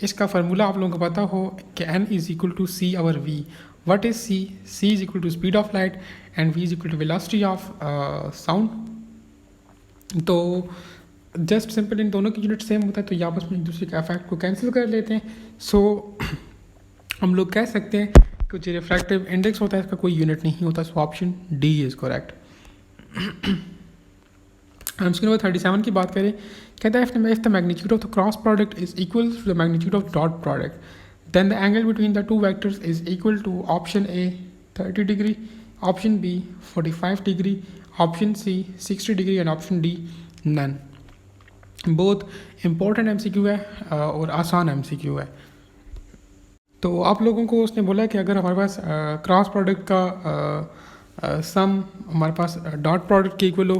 इसका formula आप लोगों को पता हो कि n is equal to c over v। What is c? c is equal to speed of light and v is equal to velocity of sound. तो just simple इन दोनों की यूनिट सेम होता है तो ये आपस में एक दूसरे के इफेक्ट को कैंसिल कर लेते हैं। सो हम लोग कह सकते हैं कि जो रिफ्रैक्टिव इंडेक्स होता है इसका कोई यूनिट नहीं होता। So option D is correct. MCQ number 37 की बात करें, कहता है if the magnitude of the cross product is equal to the magnitude of dot product then the angle between the two vectors is equal to option A 30 degree, option B 45 degree, option C 60 degree and option D none. बहुत important MCQ है और आसान MCQ है। तो आप लोगों को उसने बोला कि अगर हमारे पास क्रॉस प्रोडक्ट का सम हमारे पास डॉट प्रोडक्ट के इक्वल हो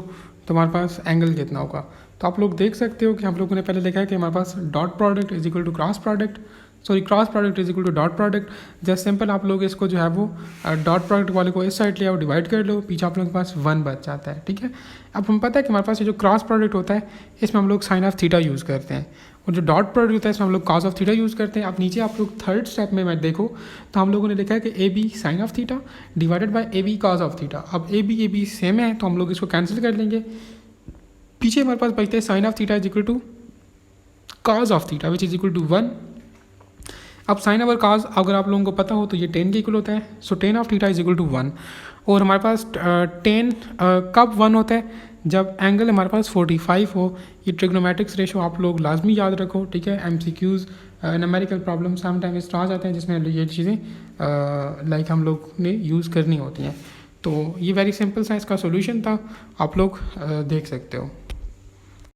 तो हमारे पास एंगल कितना होगा। तो आप लोग देख सकते हो कि हम लोगों ने पहले लिखा है कि हमारे पास dot product is equal to cross product, sorry cross product is equal to dot product. Just simple आप लोग इसको जो है वो डॉट प्रोडक्ट वाले को इस साइड ले आओ, डिवाइड कर लो, पीछे आप लोगों के पास 1 बच जाता है, ठीक है। अब हम पता है कि हमारे पास ये जो क्रॉस प्रोडक्ट होता है इसमें हम लोग साइन ऑफ थीटा यूज़ करते हैं और जो डॉट प्रोडक्ट होता है इसमें हम लोग कॉस ऑफ थीटा यूज़ करते हैं। अब नीचे आप लोग थर्ड स्टेप में मैं देखो तो हम लोगों ने लिखा है कि A B sine of theta divided by A B cos of theta. अब ए बी सेम है तो हम लोग इसको कैंसिल कर लेंगे। पीछे हमारे पास बचते हैं sine of theta is equal to cos of theta which is equal to 1। अब साइन ओवर कॉस अगर आप लोगों को पता हो तो ये 10 के इक्वल होता है। So tan of theta is equal to 1 और हमारे पास 10 कब 1 होता है? जब एंगल हमारे पास 45 हो। ये ट्रिग्नोमेट्रिक्स रेशो आप लोग लाजमी याद रखो, ठीक है। MCQs numerical problem some time इस तरह आ जाते हैं जिसमें ये चीज़ें लाइक हम लोग ने यूज़ करनी होती हैं। तो ये वेरी सिंपल सा इसका सोल्यूशन था, आप लोग देख सकते हो।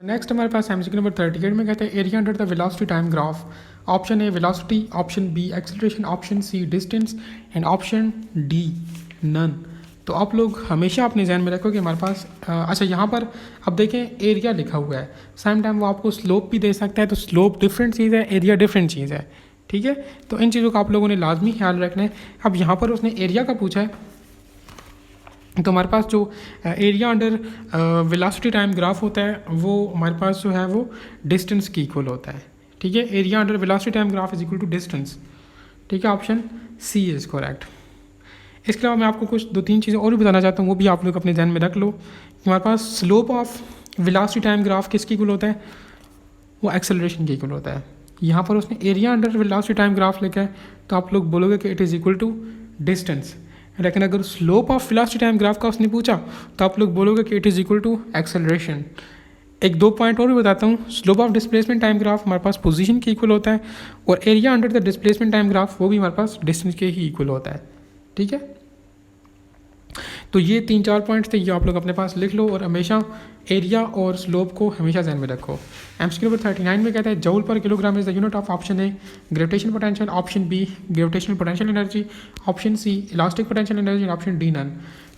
नेक्स्ट हमारे पास एमसीक्यू नंबर 38 में कहते हैं area under the velocity time graph. Option A velocity, option B acceleration, option C distance and option D none. तो आप लोग हमेशा अपने जहन में रखो कि हमारे पास अच्छा यहाँ पर अब देखें एरिया लिखा हुआ है, सेम टाइम वो आपको स्लोप भी दे सकता है। तो स्लोप डिफरेंट चीज़ है, एरिया डिफरेंट चीज़ है, ठीक है। तो इन चीज़ों का आप लोगों ने लाजमी ख्याल रखना है। अब यहाँ पर उसने एरिया का पूछा है तो हमारे पास जो area under velocity time graph होता है वो हमारे पास जो है वो डिस्टेंस की इक्वल होता है, ठीक है। Area under velocity time graph is equal to distance, ठीक है। Option C is correct. इसके अलावा मैं आपको कुछ 2-3 चीज़ें और भी बताना चाहता हूँ, वो भी आप लोग अपने ध्यान में रख लो। हमारे पास slope of velocity time graph किसकी इक्वल होता है? वो एक्सेलरेशन की इक्वल होता है। यहाँ पर उसने area under velocity time graph लिखा है तो आप लोग बोलोगे कि it is equal to distance. लेकिन अगर slope of velocity time graph का उसने पूछा तो आप लोग बोलोगे कि it is equal to acceleration. एक 2 पॉइंट और भी बताता हूँ। Slope of displacement time graph हमारे पास पोजीशन के इक्वल होता है और area under the displacement time graph वो भी हमारे पास डिस्टेंस के ही इक्वल होता है, ठीक है। तो ये 3-4 पॉइंट्स थे, ये आप लोग अपने पास लिख लो और हमेशा एरिया और स्लोप को हमेशा ध्यान में रखो। एमसीक्यू नंबर 39 में कहता है joule per kilogram is the unit of option A gravitational potential, option B gravitational potential energy, option C elastic potential energy and option D none.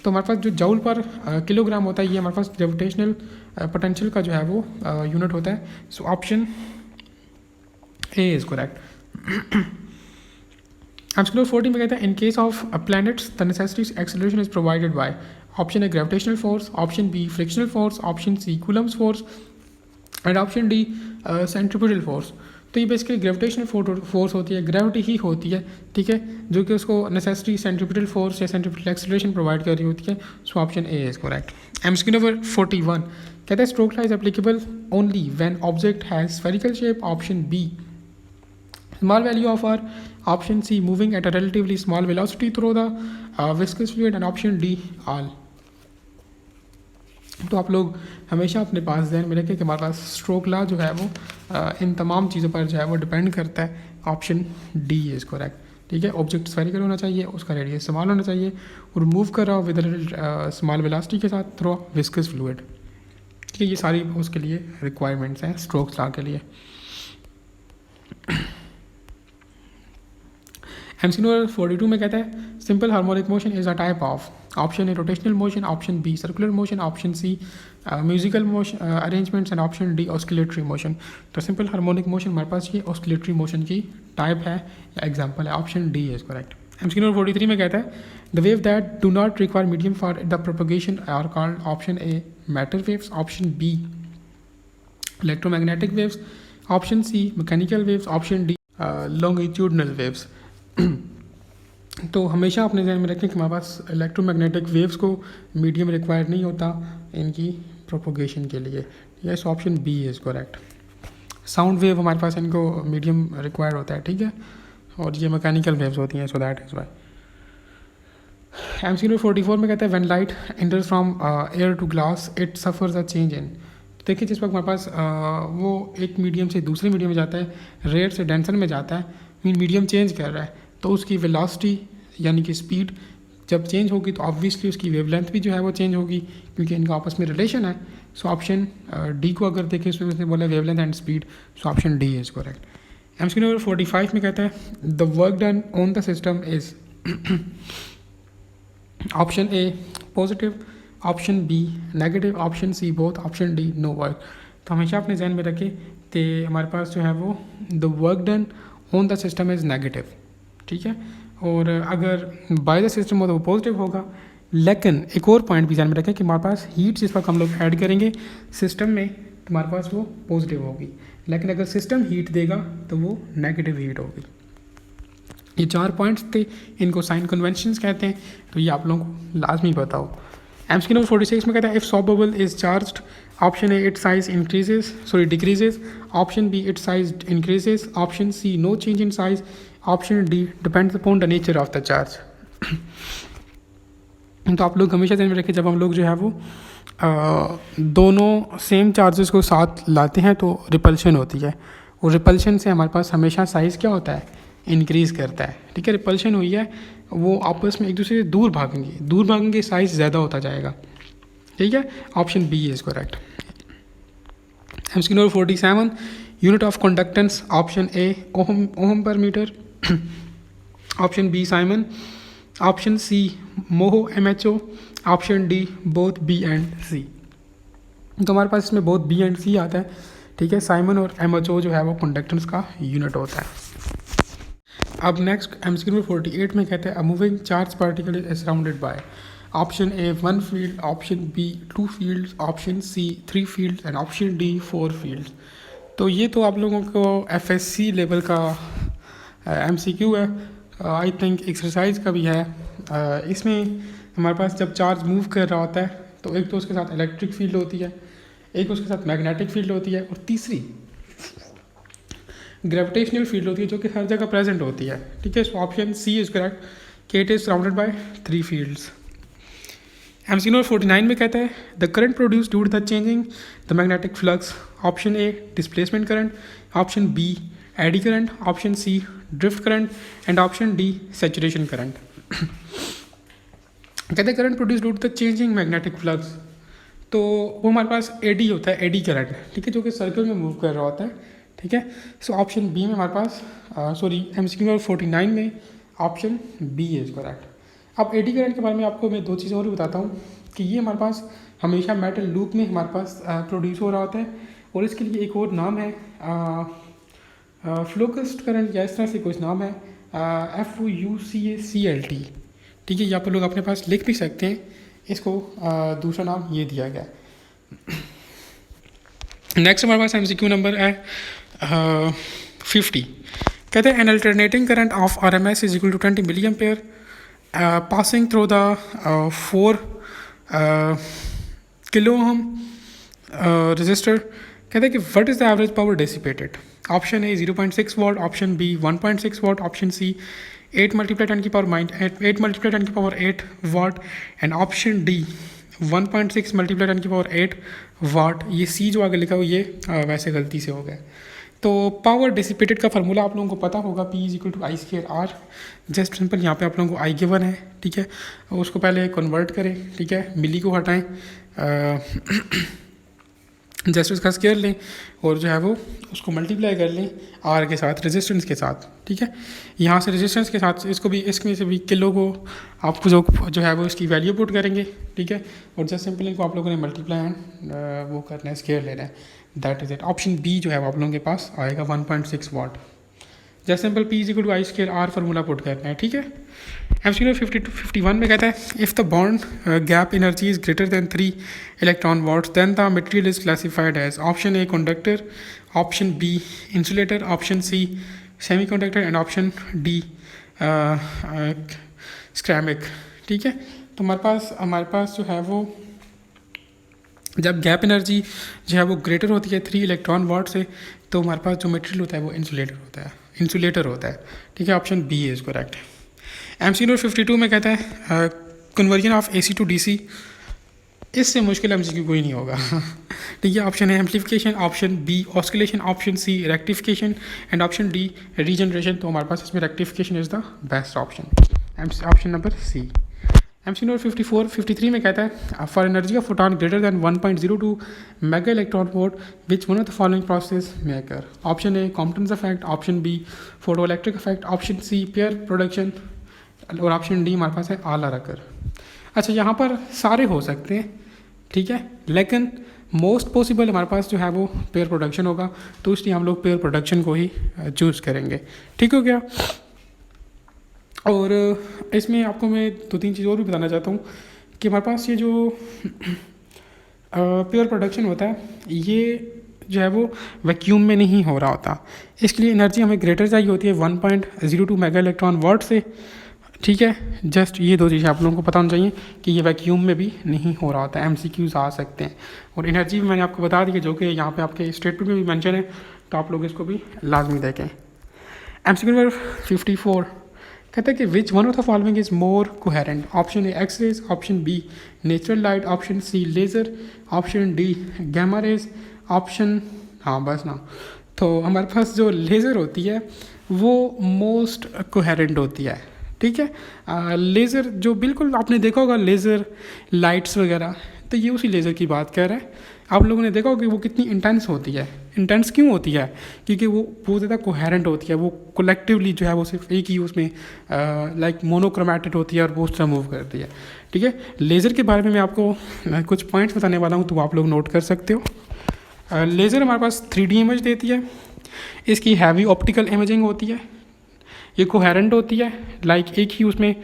तो हमारे पास जो जूल पर किलोग्राम होता है ये हमारे पास ग्रेविटेशनल पोटेंशियल का जो है वो यूनिट होता है। So option A is correct. MCQ 40 में कहता है in case of planets the necessity acceleration is provided by. Option A gravitational force, option B frictional force, option C Coulomb's force and option D centrifugal force. तो ये basically gravitational force होती है, gravity ही होती है, ठीक है, जो कि उसको नेसेसिटी सेंट्रीफ्यूगल फोर्स या सेंट्रीफ्यूगल एक्सेलरेशन प्रोवाइड कर रही होती है। So option A is correct. MCQ number 41 कहता है stroke law is applicable only when object has spherical shape. Option B small value of r, option C moving at a relatively small velocity through the viscous fluid and option D all। तो आप लोग हमेशा अपने पास ध्यान में रखें कि हमारे पास स्ट्रोक लॉ जो है वो इन तमाम चीज़ों पर जो है वो डिपेंड करता है। ऑप्शन डी इज़ करेक्ट, ठीक है। ऑब्जेक्ट स्फेरिकल होना चाहिए, उसका रेडियस स्मॉल होना चाहिए और मूव कर रहा हो विद स्मॉल वेलोसिटी के साथ थ्रू विस्कस फ्लूइड, ठीक है। ये सारी उसके लिए रिक्वायरमेंट्स हैं स्ट्रोक लॉ के लिए। एमसीक्यू नंबर 42 में कहता है simple harmonic motion is a type of option A rotational motion, option B circular motion, option C musical motion arrangements and option D oscillatory motion. तो सिंपल हार्मोनिक मोशन हमारे पास ये oscillatory motion की type है या example है, option D is correct. MCQ number 43 में कहता है the wave that do not require medium for the propagation are called option A matter waves, option B electromagnetic waves, option C mechanical waves, option D longitudinal waves. तो हमेशा अपने ध्यान में रखें कि हमारे पास इलेक्ट्रोमैग्नेटिक वेव्स को मीडियम रिक्वायर नहीं होता इनकी प्रोपोगेशन के लिए। Yes, option B is correct. Sound wave हमारे पास इनको मीडियम रिक्वायर्ड होता है, ठीक है, और ये मैकेनिकल वेव्स होती हैं, so that is why. MCQ 44 में कहता है when light enters from air to glass it suffers a change in. देखिए जिस वक्त हमारे पास वो एक मीडियम से दूसरे मीडियम में जाता है, रेयर से डेंसर में जाता है, मीडियम चेंज कर रहा है, तो उसकी वेलोसिटी यानी कि स्पीड जब चेंज होगी तो ऑब्वियसली उसकी वेवलेंथ भी जो है वो चेंज होगी, क्योंकि इनका आपस में रिलेशन है। सो ऑप्शन डी को अगर देखें इसमें उसने बोला wavelength and speed, so option D is correct. MCQ number 45 में कहता है the work done on the system is option A positive, option B negative, option C both, option D no work. तो हमेशा अपने जहन में रखें कि हमारे पास जो है वो the work done on the system is negative, ठीक है, और अगर बाय द सिस्टम हो तो वो पॉजिटिव होगा। लेकिन एक और पॉइंट भी ध्यान में रखें कि हमारे पास हीट जिस वक्त हम लोग ऐड करेंगे सिस्टम में तो हमारे पास वो पॉजिटिव होगी, लेकिन अगर सिस्टम हीट देगा तो वो नेगेटिव हीट होगी। ये 4 पॉइंट्स थे, इनको साइन कन्वेंशंस कहते हैं, तो ये आप लोगों को लाजमी पता हो। एमसीक्यू नंबर 46 में कहता है if soap bubble is charged, option A it size decreases, option B it size increases, option C no change in size, option D depends upon the nature of the charge. तो आप लोग हमेशा ध्यान में रखें जब हम लोग जो है वो दोनों सेम चार्जेस को साथ लाते हैं तो रिपल्शन होती है, और रिपल्शन से हमारे पास हमेशा साइज़ क्या होता है, इंक्रीज़ करता है, ठीक है। रिपल्शन हुई है वो आपस में एक दूसरे से दूर भागेंगे साइज़ ज़्यादा होता जाएगा, ठीक है, option B is correct. MCQ number 47 unit of conductance, option A ohm per metre, option B siemens, option C mho MHO, option D both B and C. तो हमारे पास इसमें बोथ बी एंड सी आता है, ठीक है। साइमन और MHO जो है वो कंडक्टेंस का यूनिट होता है। अब नेक्स्ट एमसीक्यू नंबर 48 में कहते हैं a moving charge particle is surrounded by option A 1 field, option B 2 fields, option C 3 fields and option D 4 fields. तो ये तो आप लोगों को FSC लेवल का MCQ है, आई थिंक एक्सरसाइज का भी है। इसमें हमारे पास जब चार्ज मूव कर रहा होता है तो एक तो उसके साथ इलेक्ट्रिक फील्ड होती है, एक उसके साथ मैग्नेटिक फील्ड होती है, और तीसरी ग्रेविटेशनल फील्ड होती है जो कि हर जगह प्रेजेंट होती है, ठीक है। So option C is correct कि it is surrounded by 3 fields. MCQ number 49 में कहता है the current produce due to the changing the magnetic flux, option A displacement current, option B eddy current, option C drift current and option D saturation current. कहते हैं current produce due to the changing magnetic flux, तो वो हमारे पास AD होता है, eddy current, ठीक है, जो कि सर्कल में मूव कर रहा होता है, ठीक है। सो ऑप्शन बी में हमारे पास एमसीक्यू नंबर 49 में ऑप्शन बी इज करेक्ट। अब एडी करंट के बारे में आपको मैं 2 चीज़ें और भी बताता हूँ कि ये हमारे पास हमेशा मेटल लूप में हमारे पास प्रोड्यूस हो रहा होता है, और इसके लिए एक और नाम है फ्लोकस्ड करंट, या इस तरह से कुछ नाम है FUCACLT, ठीक है। ये आप लोग अपने पास लिख भी सकते हैं, इसको दूसरा नाम ये दिया गया। नेक्स्ट हमारे पास MCQ नंबर है 50। कहते हैं an alternating current of RMS is equal to 20 milli ampere passing through the 4 kilo ohm resistor. कहते हैं कि what is the average power dissipated, option A 0.6 watt, option B 1.6 watt, option C 8 × 10⁻8 watt and option D 1.6 × 10⁸ watt. ये C जो आगे लिखा हुआ ये वैसे गलती से हो गया। तो पावर डिसिपेटेड का फार्मूला आप लोगों को पता होगा, P = I²R। जस्ट सिंपल यहाँ पे आप लोगों को I गिवन है, ठीक है, उसको पहले कन्वर्ट करें, ठीक है, मिली को हटाएं जस्ट उसका स्केयर लें और जो है वो उसको मल्टीप्लाई कर लें आर के साथ, रेजिस्टेंस के साथ, ठीक है। यहाँ से रेजिस्टेंस के साथ इसको भी, इसमें से भी किलो को आपको जो है वो इसकी वैल्यू पुट करेंगे, ठीक है। और जस्ट सिंपल इनको आप लोगों ने मल्टीप्लाई एंड वो करना है, स्केयर लेना है, that is it. Option B जो है वो आप लोगों के पास आएगा 1.6 watt. Just simple P equal to I square R formula put करना है, ठीक है। एमसीक्यू 51 में कहता है if the band gap energy is greater than 3 electron volts then the material is classified as option A conductor, option B insulator, option C semiconductor and option D ceramic, ठीक है। तो हमारे पास जो है वो जब गैप एनर्जी जो है वो ग्रेटर होती है 3 इलेक्ट्रॉन वॉट से, तो हमारे पास जो मटेरियल होता है वो इंसुलेटर होता है, ठीक है। Option B is correct. MCQ 52 में कहता है conversion of AC to DC, इससे मुश्किल एमसीक्यू कोई नहीं होगा ठीक है। Option A amplification, option B oscillation, option C rectification and option D regeneration. तो हमारे पास इसमें rectification is the best option, option number C. MCQ 53 में कहता है for energy of photon greater than 1.02 mega electron volt which one of the following process में occur. Option A Compton's effect, option B photo electric effect, option C pair production और option D हमारे पास है आला रकर। अच्छा, यहाँ पर सारे हो सकते हैं, ठीक है, लेकिन मोस्ट पॉसिबल हमारे पास जो है वो पेयर प्रोडक्शन होगा, तो इसलिए हम लोग पेयर प्रोडक्शन को ही चूज़ करेंगे, ठीक हो गया। और इसमें आपको मैं 2-3 चीज़ और भी बताना चाहता हूँ कि हमारे पास ये जो पेयर प्रोडक्शन होता है ये जो है वो वैक्यूम में नहीं हो रहा होता, इसके लिए एनर्जी हमें ग्रेटर चाहिए होती है 1.02 मेगा इलेक्ट्रॉन वॉट से, ठीक है। जस्ट ये 2 चीज़ें आप लोगों को पता होनी चाहिए कि ये वैक्यूम में भी नहीं हो रहा होता, एमसीक्यूज़ आ सकते हैं। और एनर्जी भी मैंने आपको बता दी है जो कि यहाँ पे आपके स्टेटमेंट में भी मेंशन है, तो आप लोग इसको भी लाजमी देखें। एमसीक्यू नंबर 54 कहता है कि which one of the following is more coherent. Option A X rays, option B natural light, option C laser, option D gamma rays, option, हाँ बस ना। तो हमारे पास जो लेज़र होती है वो मोस्ट कोहेरेंट होती है, ठीक है। लेज़र जो बिल्कुल आपने देखा होगा लेज़र लाइट्स वगैरह, तो ये उसी लेज़र की बात कर रहे हैं। आप लोगों ने देखा होगा कि वो कितनी इंटेंस होती है। इंटेंस क्यों होती है? क्योंकि वो बहुत ज़्यादा कोहेरेंट होती है, वो कलेक्टिवली जो है वो सिर्फ एक ही उसमें लाइक मोनोक्रोमेटेड होती है और वो उस तरह मूव करती है, ठीक है। लेज़र के बारे में मैं आपको कुछ पॉइंट्स बताने वाला हूँ, तो आप लोग नोट कर सकते हो। लेज़र हमारे पास 3D इमेज देती है, इसकी हैवी ऑप्टिकल इमेजिंग होती है, ये कोहेरेंट होती है, लाइक एक ही उसमें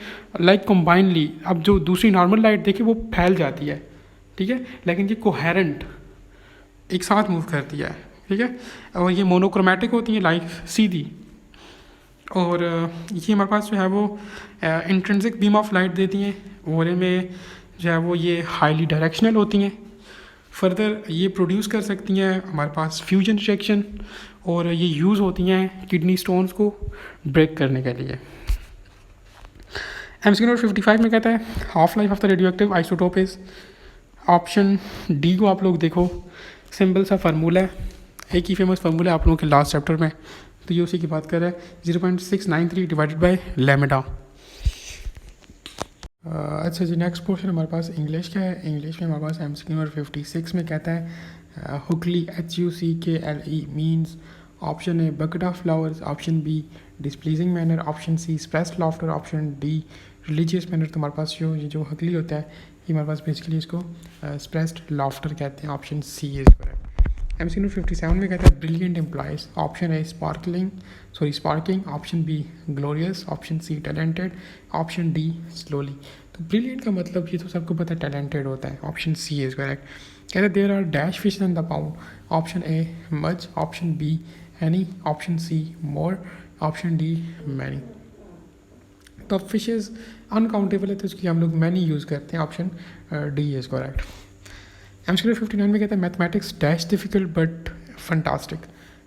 लाइक कम्बाइनली अब जो दूसरी नॉर्मल लाइट देखिए वो फैल जाती है, ठीक है, लेकिन ये कोहेरेंट एक साथ मूव करती है, ठीक है। और ये मोनोक्रोमेटिक होती है लाइक सीधी, और ये हमारे पास जो है वो इंट्रिंसिक बीम ऑफ लाइट देती हैं, और इनमें जो है वो ये हाईली डायरेक्शनल होती हैं। फर्दर ये प्रोड्यूस कर सकती हैं हमारे पास फ्यूजन रिएक्शन, और ये यूज़ होती हैं किडनी स्टोन्स को ब्रेक करने के लिए। एमसीक्यू नंबर 55 में कहता है half life of the radio active isotope is. Option D को आप लोग देखो, सिंपल सा फार्मूला है, एक ही फेमस फार्मूला है आप लोगों के लास्ट चैप्टर में, तो ये उसी की बात कर रहा है, 0.693 डिवाइडेड बाई लैम्डा। अच्छा जी, नेक्स्ट पोर्शन हमारे पास इंग्लिश का है। इंग्लिश में हमारे पास एमसीक्यू नंबर 56 में कहता है huckle HUCKLE means. Option A bucket of flowers, option B displeasing manner, option C suppressed laughter, option D religious manner. तो हमारे पास जो हकली होता है ये हमारे पास बेसिकली इसको स्प्रेस्ड लाफ्टर कहते हैं, option C is correct. MCQ 57 में कहता है brilliant employees. Option A sparking, option B glorious, option C talented, option D slowly. तो ब्रिलियंट का मतलब ये तो सबको पता है टैलेंटेड होता है, ऑप्शन सी इज करेक्ट। कहते हैं there are dash fish in the pound. Option A much, option B any, option C more, option D many. तो अब फिशेज अनकाउंटेबल है तो इसके लिए हम लोग मैनी यूज़ करते हैं, option D is correct. MCQ 59 में कहता है mathematics dash difficult but fantastic.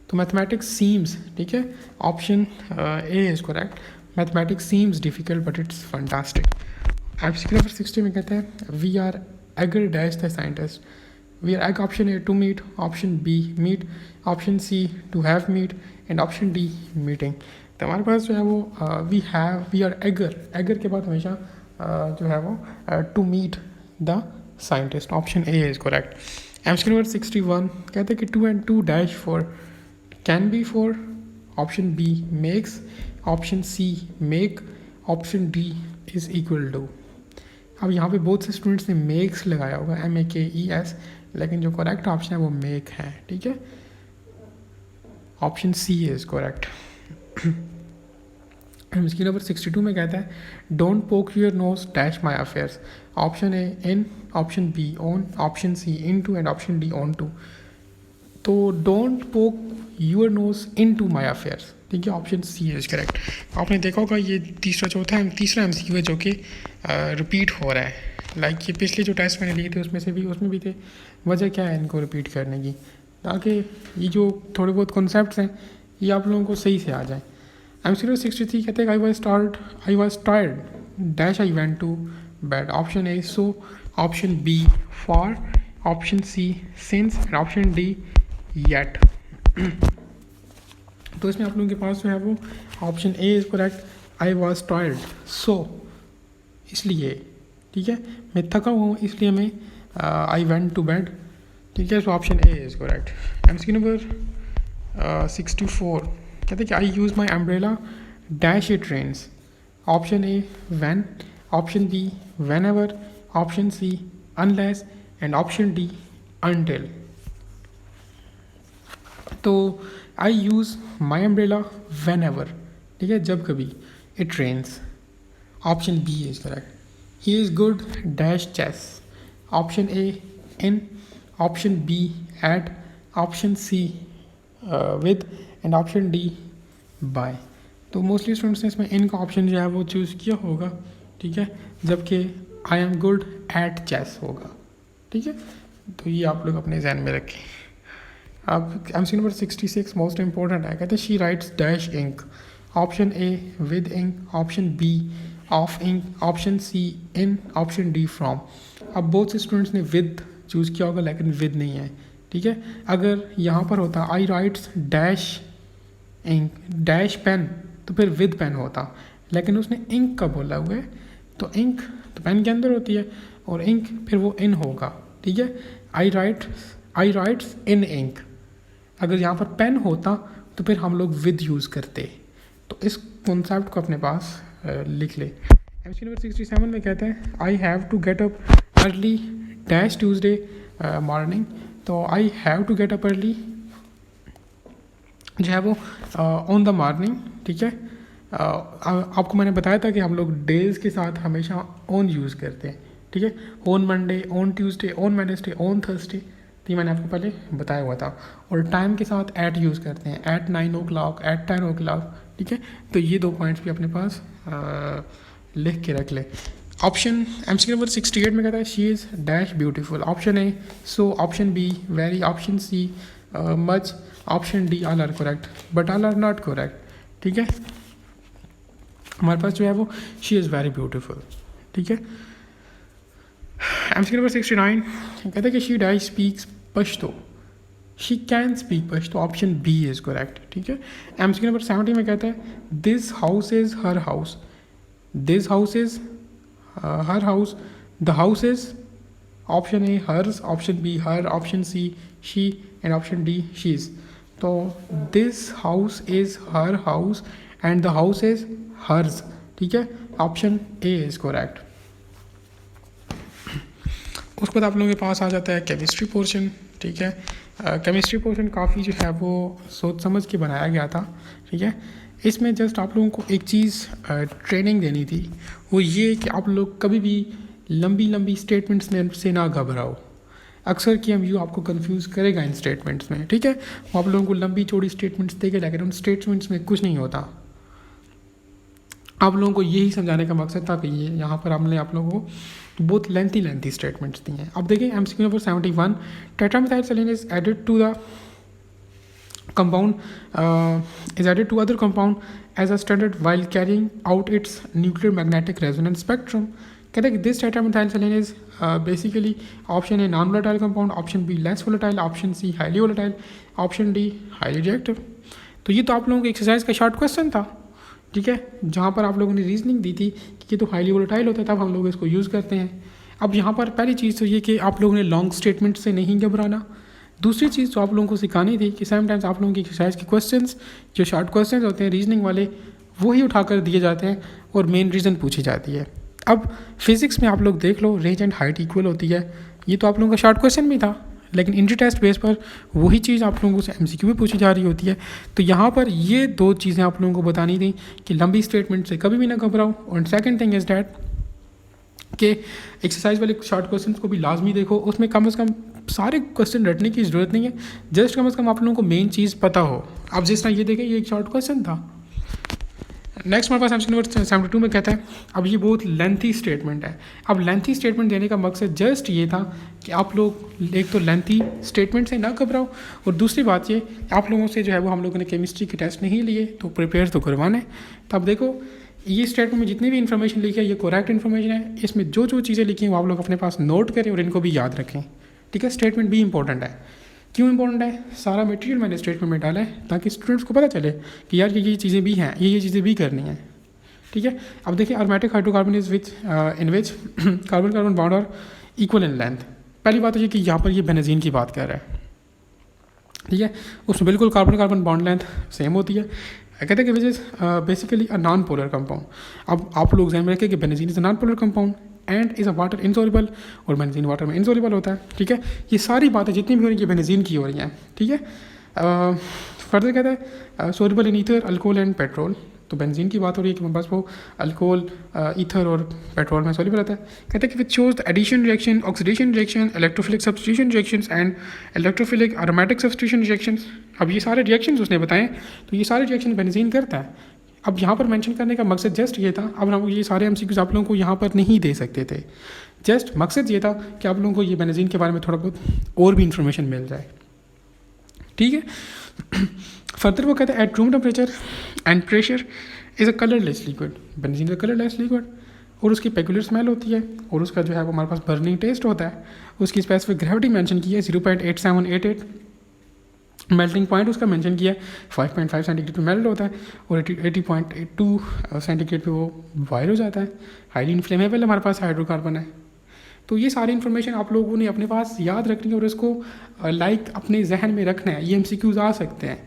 तो मैथमेटिक्स सीम्स, ठीक है, option A is correct, mathematics seems difficult but it's fantastic. MCQ 60 में कहता है we are eager dash the scientist. We are egg, option A to meet, option B meet, option C to have meet and option D meeting. तो हमारे पास जो है वो we are eager के बाद हमेशा जो है वो to meet the scientist, option A is correct. MCQ number 61 कहते हैं कि 2 and 2 dash 4 can be 4, option B makes, option C make, option D is equal to. अब यहाँ पे बहुत से स्टूडेंट्स ने मेक्स लगाया होगा, MEKES, लेकिन जो करेक्ट ऑप्शन है वो मेक है, ठीक है। Option C is correct. MCQ number 62 में कहता है don't poke your nose dash my affairs, option A in, option B on, option C into and option D onto. तो don't poke your nose into my affairs, ठीक है, option C is correct. आपने देखा होगा ये तीसरा MCQ है जो कि रिपीट हो रहा है। लाइक ये पिछले जो टेस्ट मैंने लिए थे उसमें भी थे। वजह क्या है इनको रिपीट करने की, ताकि ये जो थोड़े बहुत कॉन्सेप्ट्स हैं ये आप लोगों को सही से आ जाए। एमसीक्यू 63 कहते हैं I was tired dash I went to bed, option A so, option B for, option C since and option D yet. तो इसमें आप लोगों के पास जो है वो option A is correct, I was tired so, इसलिए, ठीक है, मैं थका हुआ हूँ इसलिए मैं आई वेंट टू बेड, ठीक है। So option A is correct. MCQ number 64 कहते हैं कि I use my umbrella dash it rains, option A when, option B whenever, option C unless and option D until. तो I use my umbrella whenever, ठीक है, जब कभी it rains, option B is correct. He is good dash chess, option A in, option B at, option C with and option D bye. तो mostly students ने इसमें इन का option जो है वो चूज़ किया होगा, ठीक है, जबकि I am good at chess होगा, ठीक है। तो ये आप लोग अपने जहन में रखें। अब एमसीक्यू नंबर 66 मोस्ट इंपॉर्टेंट है, कहते हैं she writes dash ink, option A with ink, option B of ink, option C in, option D from. अब बहुत से स्टूडेंट्स ने विद चूज़ किया होगा लेकिन विद नहीं है, ठीक है। अगर यहाँ पर होता I writes dash ink dash pen तो फिर विद पेन होता, लेकिन उसने इंक का बोला हुआ है, तो इंक तो पेन के अंदर होती है और इंक फिर वो इन होगा, ठीक है। आई राइट्स इन इंक, अगर यहाँ पर पेन होता तो फिर हम लोग विद यूज़ करते। तो इस कॉन्सेप्ट को अपने पास लिख ले। एमसीक्यू नंबर 67 में कहते हैं I have to get up early dash Tuesday morning, तो I have to get up early जो है वो ऑन द मॉर्निंग, ठीक है। आपको मैंने बताया था कि हम लोग डेज़ के साथ हमेशा ऑन यूज़ करते हैं, ठीक है, on Monday, on Tuesday, on Wednesday, on Thursday, तो ये मैंने आपको पहले बताया हुआ था। और टाइम के साथ एट यूज़ करते हैं, एट 9 o'clock, एट 10 o'clock, ठीक है। तो ये दो पॉइंट्स भी अपने पास लिख के रख ले। ऑप्शन एमसीक्यू नंबर 68 में कहता है she is dash beautiful, option A so, option B very, option C much, option D all are correct but all are not correct, ठीक है। हमारे पास जो है वो शी इज़ वेरी ब्यूटीफुल, ठीक है। एमसीक्यू नंबर 69 कहते हैं कि she dash speaks Pashto, she can speak Pashto, option B is correct, ठीक है। एमसीक्यू नंबर 70 में कहता है this house is her house, this house is her house, the house is, option A hers, option B her, option C she and option D she's. तो this house is her house and the house is hers, ठीक है, option A is correct. उसके बाद आप लोगों के पास आ जाता है केमिस्ट्री पोर्शन, ठीक है। केमिस्ट्री पोर्शन काफ़ी जो है वो सोच समझ के बनाया गया था, ठीक है। इसमें जस्ट आप लोगों को एक चीज़ ट्रेनिंग देनी थी, वो ये कि आप लोग कभी भी लंबी स्टेटमेंट्स से ना घबराओ। अक्सर KMU आपको कंफ्यूज करेगा इन स्टेटमेंट्स में, ठीक है। वो आप लोगों को लंबी चौड़ी स्टेटमेंट्स देगा लेकिन उन स्टेटमेंट्स में कुछ नहीं होता। आप लोगों को यही समझाने का मकसद था कि ये यहाँ पर हमने आप लोगों को बहुत लेंथी स्टेटमेंट्स दी हैं। अब देखिए MCQ number 71 tetramethylsilane is added to the compound is added to other compound as a standard while carrying out its nuclear magnetic resonance spectrum. कहते हैं कि this tetramethyl is basically option A non volatile compound, option B less volatile, option C highly volatile, option D highly reactive. तो ये तो आप लोगों को exercise का शॉर्ट क्वेश्चन था, ठीक है, जहाँ पर आप लोगों ने रीजनिंग दी थी कि ये तो हाईली वोलेटाइल होता है तब हम लोग इसको यूज़ करते हैं। अब यहाँ पर पहली चीज़ तो ये कि आप लोगों ने लॉन्ग स्टेटमेंट से नहीं घबराना। दूसरी चीज़ जो आप लोगों को सिखानी थी कि समटाइम्स आप लोगों की एक्सरसाइज के क्वेश्चंस जो शॉर्ट क्वेश्चंस होते हैं रीजनिंग वाले वही उठाकर दिए जाते हैं और मेन रीज़न पूछी जाती है। अब फिज़िक्स में आप लोग देख लो रेंज एंड हाइट इक्वल होती है, ये तो आप लोगों का शॉर्ट क्वेश्चन भी था, लेकिन इंट्री टेस्ट बेस पर वही चीज़ आप लोगों से MCQ में पूछी जा रही होती है। तो यहाँ पर ये दो चीज़ें आप लोगों को बतानी थी कि लंबी स्टेटमेंट से कभी भी ना घबराओ। और सेकंड थिंग इज़ डैट कि एक्सरसाइज वाले शॉर्ट क्वेश्चंस को भी लाजमी देखो, उसमें कम से कम सारे क्वेश्चन रटने की ज़रूरत नहीं है, जस्ट कम से कम आप लोगों को मेन चीज़ पता हो। अब जिस तरह ये देखें ये एक शॉर्ट क्वेश्चन था। नेक्स्ट हमारे पास MCQ नंबर 72 में कहता है, अब ये बहुत लेंथी स्टेटमेंट है। अब लेंथी स्टेटमेंट देने का मकसद जस्ट ये था कि आप लोग एक तो लेंथी स्टेटमेंट से ना घबराओ, और दूसरी बात ये आप लोगों से जो है वो हम लोगों ने केमिस्ट्री के टेस्ट नहीं लिए तो प्रिपेयर तो करवाने। तो अब देखो ये स्टेटमेंट में जितनी भी इन्फॉर्मेशन लिखी है ये करेक्ट इन्फॉर्मेशन है, इसमें जो जो चीज़ें लिखी हैं वो आप लोग अपने पास नोट करें और इनको भी याद रखें। ठीक है, स्टेटमेंट भी इंपॉर्टेंट है। क्यों इंपॉर्टेंट है? सारा मटेरियल मैंने स्टेटमेंट में डाला है ताकि स्टूडेंट्स को पता चले कि यार ये चीज़ें भी हैं, ये चीज़ें भी करनी है। ठीक है, अब देखिए aromatic hydrocarbon is which in which carbon carbon bond और इक्वल इन लेंथ। पहली बात तो ये कि यहाँ पर ये बेंजीन की बात कर रहा है। ठीक है, उसमें बिल्कुल carbon carbon bond length same होती है। कहते हैं कि which is basically a non polar compound. अब आप लोग ध्यान में रखें कि benzene is a non polar compound and is a water insoluble, और बेंजीन वाटर में इनसॉल्युबल होता है। ठीक है, ये सारी बातें जितनी भी हो रही हैं बेंजीन की हो रही हैं। ठीक है, फर्दर कहता है soluble in ether, alcohol and petrol. तो बेंजीन की बात हो रही है कि बस वो अल्कोहल, ईथर और पेट्रोल में सोल्युबल रहता है। कहते हैं कि which shows the addition reaction, oxidation reaction, electrophilic substitution reactions and electrophilic aromatic substitution reactions. अब ये सारे रिएक्शंस उसने बताएं, तो ये सारे रिएक्शन बेंजीन करता है। अब यहाँ पर मेंशन करने का मकसद जस्ट ये था, अब हम ये सारे MCQs आप लोगों को यहाँ पर नहीं दे सकते थे, जस्ट मकसद ये था कि आप लोगों को ये बेंजीन के बारे में थोड़ा बहुत और भी इंफॉर्मेशन मिल जाए। ठीक है, फर्दर वो कहते हैं at room temperature and pressure is a colourless liquid. Benzene is a colourless liquid और उसकी पेक्युलर स्मेल होती है और उसका जो है वो हमारे पास बर्निंग टेस्ट होता है। उसकी स्पेसिफिक ग्रेविटी मेंशन की है 0.8788, मेल्टिंग पॉइंट उसका मेंशन किया है 5.5 सेंटीग्रेड पे मेल्ट होता है और 80.82 सेंटीग्रेड पे वो बॉयल हो जाता है। हाईली इन्फ्लेमेबल हमारे पास हाइड्रोकार्बन है। तो ये सारी इन्फॉर्मेशन आप लोगों ने अपने पास याद रखनी है और इसको लाइक अपने जहन में रखना है। ये MCQs आ सकते हैं,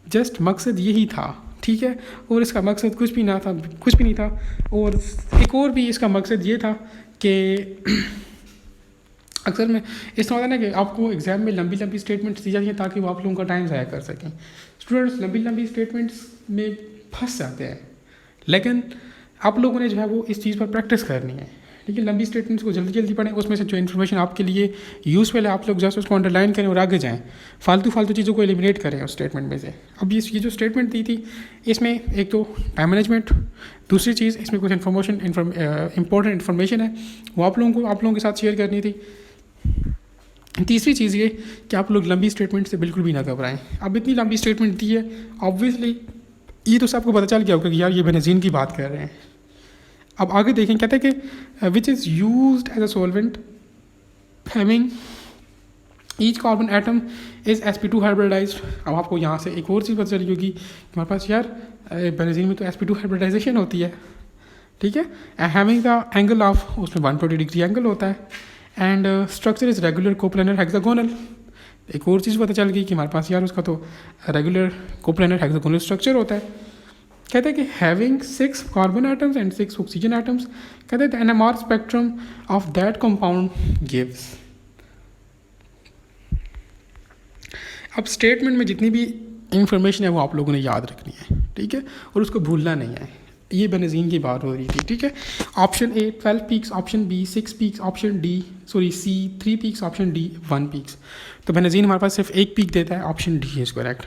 जस्ट मकसद यही था। ठीक है, और इसका मकसद कुछ भी नहीं था। और एक और भी इसका मकसद ये था कि अक्सर में इस तरह होता है ना कि आपको एग्जाम में लंबी लंबी स्टेटमेंट्स दी जाती हैं ताकि वो आप लोगों का टाइम ज़ाया कर सकें। स्टूडेंट्स लंबी लंबी स्टेटमेंट्स में फंस जाते हैं, लेकिन आप लोगों ने जो है वो इस चीज़ पर प्रैक्टिस करनी है। ठीक है, लंबी स्टेटमेंट्स को जल्दी जल्दी पढ़ें, उसमें से जो इन्फॉर्मेशन आपके लिए यूज़फुल है आप लोग जस्ट उसको अंडरलाइन करें और आगे जाएँ। फालतू चीज़ों को एलिमिनेट करें उस स्टेटमेंट में से। अब ये जो स्टेटमेंट दी थी इसमें एक तो टाइम मैनेजमेंट, दूसरी चीज़ इसमें कुछ इंपॉर्टेंट इन्फॉर्मेशन है वो आप लोगों के साथ शेयर करनी थी। तीसरी चीज़ ये कि आप लोग लंबी स्टेटमेंट से बिल्कुल भी ना घबराएं। अब इतनी लंबी स्टेटमेंट दी है, ऑब्वियसली ये तो सबको पता चल गया होगा कि यार ये बेंजीन की बात कर रहे हैं। अब आगे देखें, कहते हैं कि which is used as a solvent having each carbon atom is sp2 hybridised. अब आपको यहाँ से एक और चीज़ पता चली होगी कि हमारे पास यार बेंजीन में तो sp2 हाइब्रिडाइजेशन होती है। ठीक है, हैविंग द एंगल ऑफ उसमें 120 डिग्री एंगल होता है and structure is regular coplanar hexagonal. एक और चीज़ पता चल गई कि हमारे पास यार उसका तो रेगुलर कोप्लेनर हेक्सागोनल स्ट्रक्चर होता है। कहते हैं कि having 6 carbon atoms and 6 oxygen atoms. कहते हैं the NMR spectrum of that compound gives. अब स्टेटमेंट में जितनी भी इंफॉर्मेशन है वो आप लोगों ने याद रखनी है। ठीक है, और उसको भूलना नहीं है। ये बेंजीन की बात हो रही थी। ठीक है, option A 12 peaks, option B 6 peaks, option C 3 peaks, option D 1 peaks. तो बेंजीन हमारे पास सिर्फ एक पीक देता है, ऑप्शन D इज़ करेक्ट।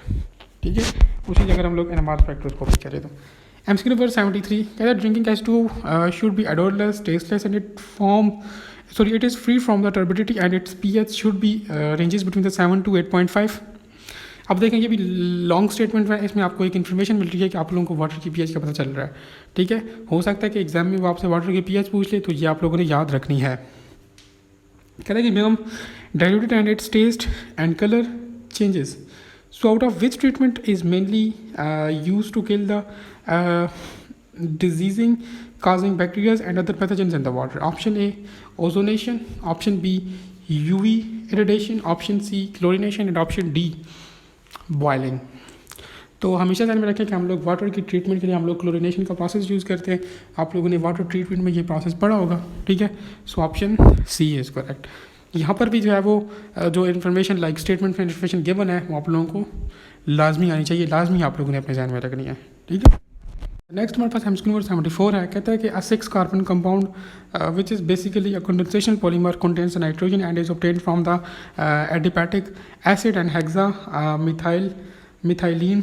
ठीक है, उसी जगह हम लोग NMR स्पेक्ट्रोस्कोपी करें तो MCQ नंबर 73 कहता है drinking H2 should be odorless, tasteless and it is free from the turbidity and its pH should be ranges between the 7 to 8.5। अब देखें ये भी लॉन्ग स्टेटमेंट है, इसमें आपको एक इन्फॉर्मेशन मिल रही है कि आप लोगों को वाटर की pH का पता चल रहा है। ठीक है, हो सकता है कि एग्जाम में वो आपसे वाटर की pH पूछ ले, तो ये आप लोगों ने याद रखनी है। कहता है कि minimum diluted and its taste and colour changes. So out of which treatment is mainly used to kill the diseasing causing bacteria and other pathogens in the water. Option A, ozonation. Option B, UV irradiation. Option C, chlorination. And option D, boiling. तो हमेशा ध्यान में रखें कि हम लोग water की treatment के लिए हम लोग क्लोरिनेशन का प्रोसेस यूज़ करते हैं. आप लोगों ने वाटर ट्रीटमेंट में ये प्रोसेस पढ़ा होगा, ठीक है. So option C is correct. यहाँ पर भी जो है वो जो इन्फॉर्मेशन लाइक स्टेटमेंट में इन्फॉर्मेशन गिवन है वो आप लोगों को लाजमी आनी चाहिए, लाजमी आप लोगों ने अपने ध्यान में रखनी है, ठीक है. नेक्स्ट हमारे पास एमसीक्यू नंबर 74 है. कहता है कि a 6 carbon compound which is basically a condensation polymer contains nitrogen and is obtained from the adipic acid and hexa methylene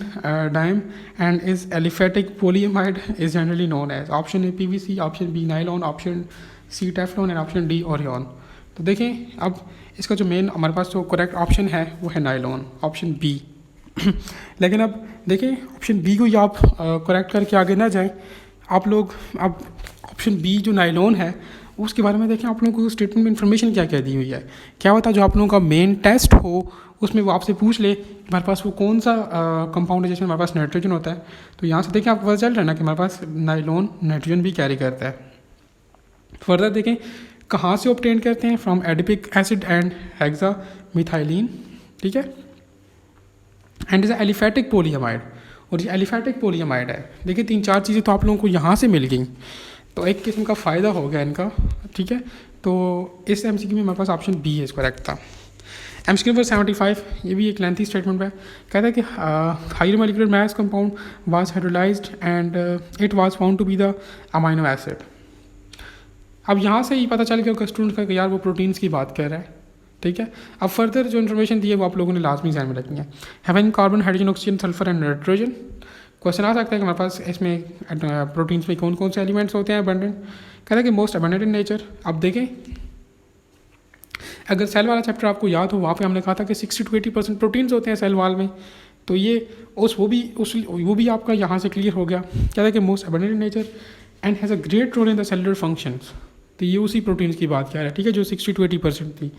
diam and is aliphatic polyamide is generally known as. Option A PVC, option B nylon, option C Teflon and option D Orion. तो देखें अब इसका जो main हमारे पास जो correct option है वो है नाइलॉन, ऑप्शन बी. लेकिन अब देखें ऑप्शन बी को ही आप करेक्ट करके आगे ना जाएं. आप लोग अब ऑप्शन बी जो नाइलॉन है उसके बारे में देखें आप लोगों को स्टेटमेंट में इन्फॉर्मेशन क्या क्या दी हुई है. क्या होता है जो आप लोगों का मेन टेस्ट हो उसमें वो आपसे पूछ ले हमारे पास वो कौन सा कंपाउंड है जिसमें हमारे पास नाइट्रोजन होता है. तो यहाँ से देखें आपको पता चल रहा है ना कि हमारे पास नाइलॉन नाइट्रोजन भी कैरी करता है. फर्दर देखें कहाँ से ऑब्टेन करते हैं, from adipic acid and hexamethylene, ठीक है. And is aliphatic polyamide. और ये एलिफेटिक पोलीअमाइड है. देखिए 3-4 चीज़ें तो आप लोगों को यहाँ से मिल गई, तो एक किस्म का फ़ायदा हो गया इनका, ठीक है. तो इस एमसीक्यू में हमारे पास ऑप्शन बी इज़ करेक्ट था. एमसीक्यू नंबर 75, ये भी एक लेंथी स्टेटमेंट है. कहता है कि higher molecular mass compound was hydrolysed and it was found to be the amino acid. अब यहाँ से ही पता चल गया स्टूडेंट का कि यार वो प्रोटीन्स की बात कर रहा है, ठीक है. अब फर्दर जो इन्फॉर्मेशन दी है वो आप लोगों ने लाजमी ध्यान में रखनी है. Having carbon, hydrogen, oxygen, sulphur and nitrogen. Question आ सकता है कि हमारे पास इसमें प्रोटीन्स में कौन कौन से एलिमेंट्स होते हैं अबंडेंट. कहता है कि मोस्ट अबंडेंट इन नेचर. अब देखें अगर सेल वाला चैप्टर आपको याद हो वहाँ पे हमने कहा था कि 60 to 80% प्रोटीन्स होते हैं सेल वाल में. तो ये वो भी आपका यहाँ से क्लियर हो गया. कहता है कि most abundant in nature and has a great role in the cellular functions. तो ये उसी प्रोटीन्स की बात कर रहा है, ठीक है, जो 60 to 80% थी.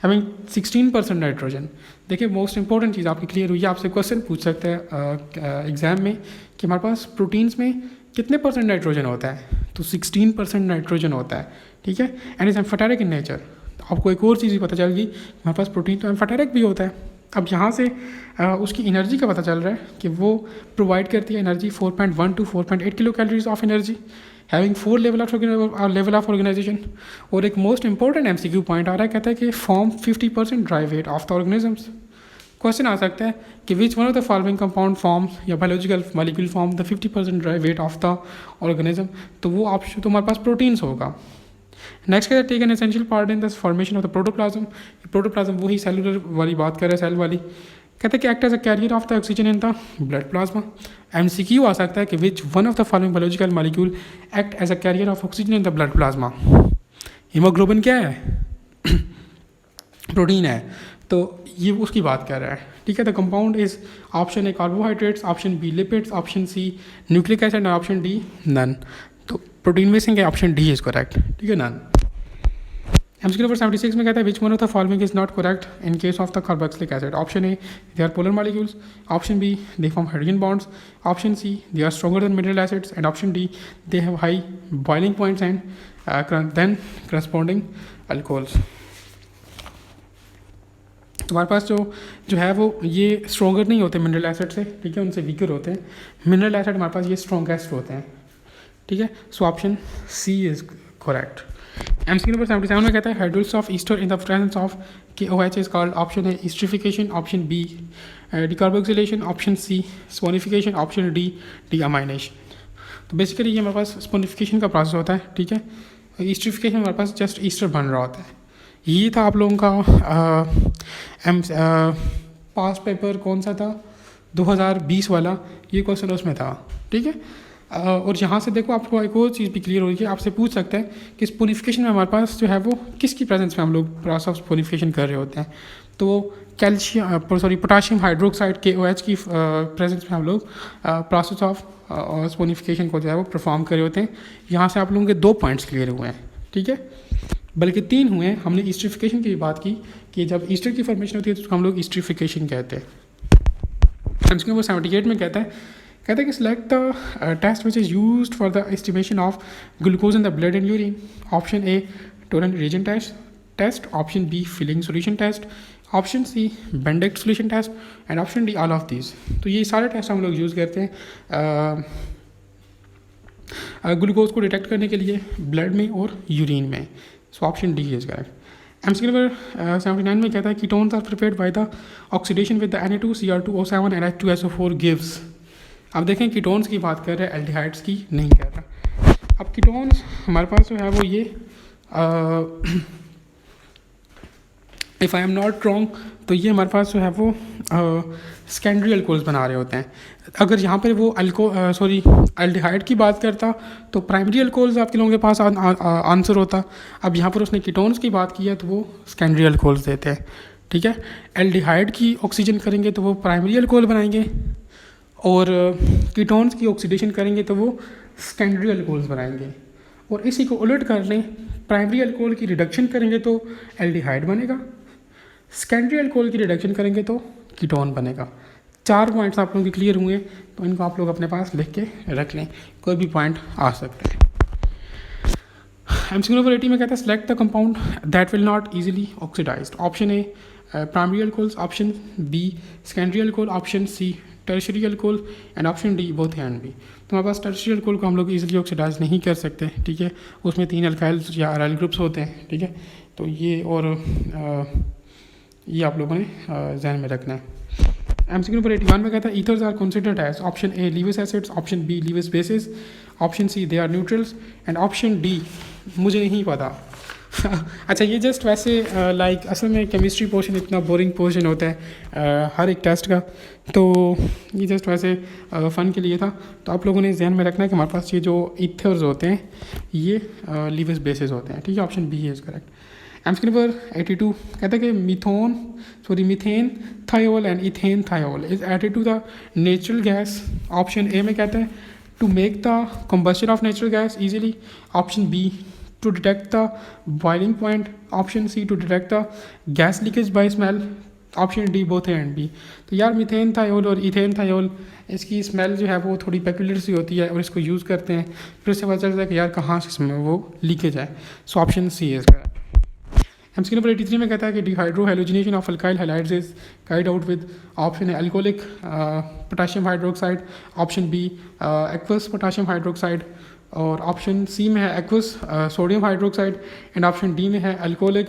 Having 16% nitrogen. देखिए मोस्ट इंपॉर्टेंट चीज़ आपकी क्लियर हुई है. आपसे क्वेश्चन पूछ सकते हैं एग्जाम में कि हमारे पास प्रोटीन्स में कितने परसेंट नाइट्रोजन होता है. तो 16% नाइट्रोजन होता है, ठीक है. And is amphoteric in nature. आपको एक और चीज़ भी पता चल गई हमारे पास प्रोटीन तो एम्फेटेरिक भी होता है. अब यहाँ से उसकी एनर्जी का पता चल रहा है कि वो प्रोवाइड करती है energy 4.1 to 4.8 kilo calories of energy, having 4 level of organisation. और एक मोस्ट इंपॉर्टेंट एमसीक्यू पॉइंट आ रहा है. कहता है कि form 50% dry weight of the organisms. Question आ सकता है कि which one of the following compound forms या biological molecule form the 50% dry weight of the organism. तो वो ऑप्शन तो हमारे पास प्रोटीन्स होगा. नेक्स्ट कहते हैं take an essential part in the formation of the protoplasm. Protoplasm वही सेलुलर वाली बात कर रहे हैं, सेल वाली. कहते हैं कि act as a carrier of the oxygen in the blood plasma. MCQ आ सकता है कि which one of the following biological molecule act as a carrier of oxygen in the blood plasma. Haemoglobin क्या है? प्रोटीन है. तो ये उसकी बात कर रहा है, ठीक है. The compound is option A carbohydrates, option B lipids, option C nucleic acid, option D none. तो प्रोटीन मिसिंग है, ऑप्शन डी इज करेक्ट, ठीक है, नन. एमसीक्यू नंबर 76 में कहता है which one of the following is not correct in case of the carboxylic acid. Option A they are polar molecules, option B they form hydrogen bonds, option C they are stronger than mineral acids and option D they have high boiling points and than corresponding alcohols. तुम्हारे पास जो है वो ये stronger नहीं होते mineral acid से, ठीक है, उनसे वीकर होते हैं. मिनरल एसिड हमारे पास ये स्ट्रॉन्गेस्ट होते हैं, ठीक है. So option C is correct. MCQ number 77 में कहता है hydrolysis of ester in the presence of KOH is called. Option A esterification, option B decarboxylation, option C saponification, option D deamination. तो बेसिकली ये हमारे पास स्पोनिफिकेशन का process होता है, ठीक है. एस्टरिफिकेशन हमारे पास जस्ट ईस्टर बन रहा होता है. ये था आप लोगों का पास पेपर कौन सा था 2020 वाला, ये क्वेश्चन उसमें था, ठीक है. और यहाँ से देखो आपको एक और चीज़ भी क्लियर हो रही है. आपसे पूछ सकते हैं कि स्पोनिफिकेशन में हमारे पास जो है वो किसकी प्रेजेंस में हम लोग प्रोसेस ऑफ स्पोनिफिकेशन कर रहे होते हैं. तो पोटाशियम हाइड्रोक्साइड KOH की प्रेजेंस में हम लोग प्रोसेस ऑफ स्पोनिफिकेशन को जो है वो परफॉर्म कर रहे होते हैं. यहाँ से आप लोगों के 2 पॉइंट्स क्लियर हुए हैं, ठीक है, बल्कि 3 हुए हैं. हमने ईस्टरिफिकेशन की बात की कि जब ईस्टर की फॉर्मेशन होती है तो हम लोग ईस्टरिफिकेशन कहते हैं. एमसीक्यू नंबर 78 में कहता है कहते हैं कि select the test which is used for the estimation of glucose in the blood and urine. Option A Tollens reagent test, option B Fehling solution test, option C Benedict solution test and option D all of these. तो ये सारे test हम लोग use करते हैं glucose को detect करने के लिए ब्लड में और यूरिन में. So option D is correct. MCQ number 79 में कहता है ketones are prepared by the oxidation with the Na2Cr2O7 and H2SO4 gives. अब देखें कीटोन्स की बात कर रहे हैं, एल्डिहाइड्स की नहीं कर रहा. अब कीटोन्स हमारे पास जो है वो ये if I am not wrong तो ये हमारे पास जो है वो सेकेंडरी अल्कोहल्स बना रहे होते हैं. अगर यहाँ पर वो एल्डिहाइड की बात करता तो प्राइमरी अल्कोहल्स आपके लोगों के पास आंसर होता. अब यहाँ पर उसने कीटोन्स की बात की है तो वो सेकेंडरी अल्कोहल्स देते हैं. ठीक है, एल्डिहाइड की ऑक्सीजन करेंगे तो वो प्राइमरी अल्कोहल बनाएंगे और कीटोन्स की ऑक्सीडेशन करेंगे तो वो सेकेंडरी अल्कोहल्स बनाएंगे. और इसी को उलट कर लें, प्राइमरी अल्कोहल की रिडक्शन करेंगे तो एल्डिहाइड बनेगा, सेकेंडरी अल्कोहल की रिडक्शन करेंगे तो कीटोन बनेगा. 4 पॉइंट्स आप लोगों के क्लियर हुए तो इनको आप लोग अपने पास लिख के रख लें, कोई भी पॉइंट आ सकता है. एमसीक्यू नंबर 80 में कहता है select the compound that will not easily oxidised. Option A primary alcohols, option B secondary alcohol, option C tertiary alcohol and option D both A and B. तो हमारे पास टर्शियरी अल्कोहल को हम लोग easily oxidise नहीं कर सकते. ठीक है, उसमें 3 अल्काइल्स या अराइल ग्रुप्स होते हैं. ठीक है, तो ये और ये आप लोगों ने जहन में रखना है. एमसीक्यू नंबर 81 में कहता है ethers are considered as option A Lewis acids, option B Lewis bases, option C they are neutrals and option D मुझे नहीं पता. अच्छा, ये जस्ट वैसे लाइक असल में केमिस्ट्री पोर्शन इतना बोरिंग पोर्शन होता है हर एक टेस्ट का, तो ये जस्ट वैसे फ़न के लिए था. तो आप लोगों ने जहन में रखना है कि हमारे पास ये जो ईथर्स होते हैं ये लीविस बेसिस होते हैं. ठीक है, option B is correct. MCQ number 82 कहता है कि methane thiol and ethane thiol is added to the natural gas. Option A में कहता है to make the combustion of natural gas easily, option B to detect the boiling point, option C to detect the gas leakage by smell, option D both A and B. तो यार methane thiol और ethane thiol इसकी smell जो है वो थोड़ी peculiar सी होती है और इसको यूज़ करते हैं, फिर उससे पता चलता है कि यार कहाँ से इसमें वो लीकेज है. So option C is correct. MCQ number 83 में कहता है कि dehydrohalogenation of alkyl halides is carried out with. Option है alcoholic potassium hydroxide, option B aqueous potassium hydroxide और ऑप्शन सी में है aqueous sodium hydroxide and option D में है अल्कोहलिक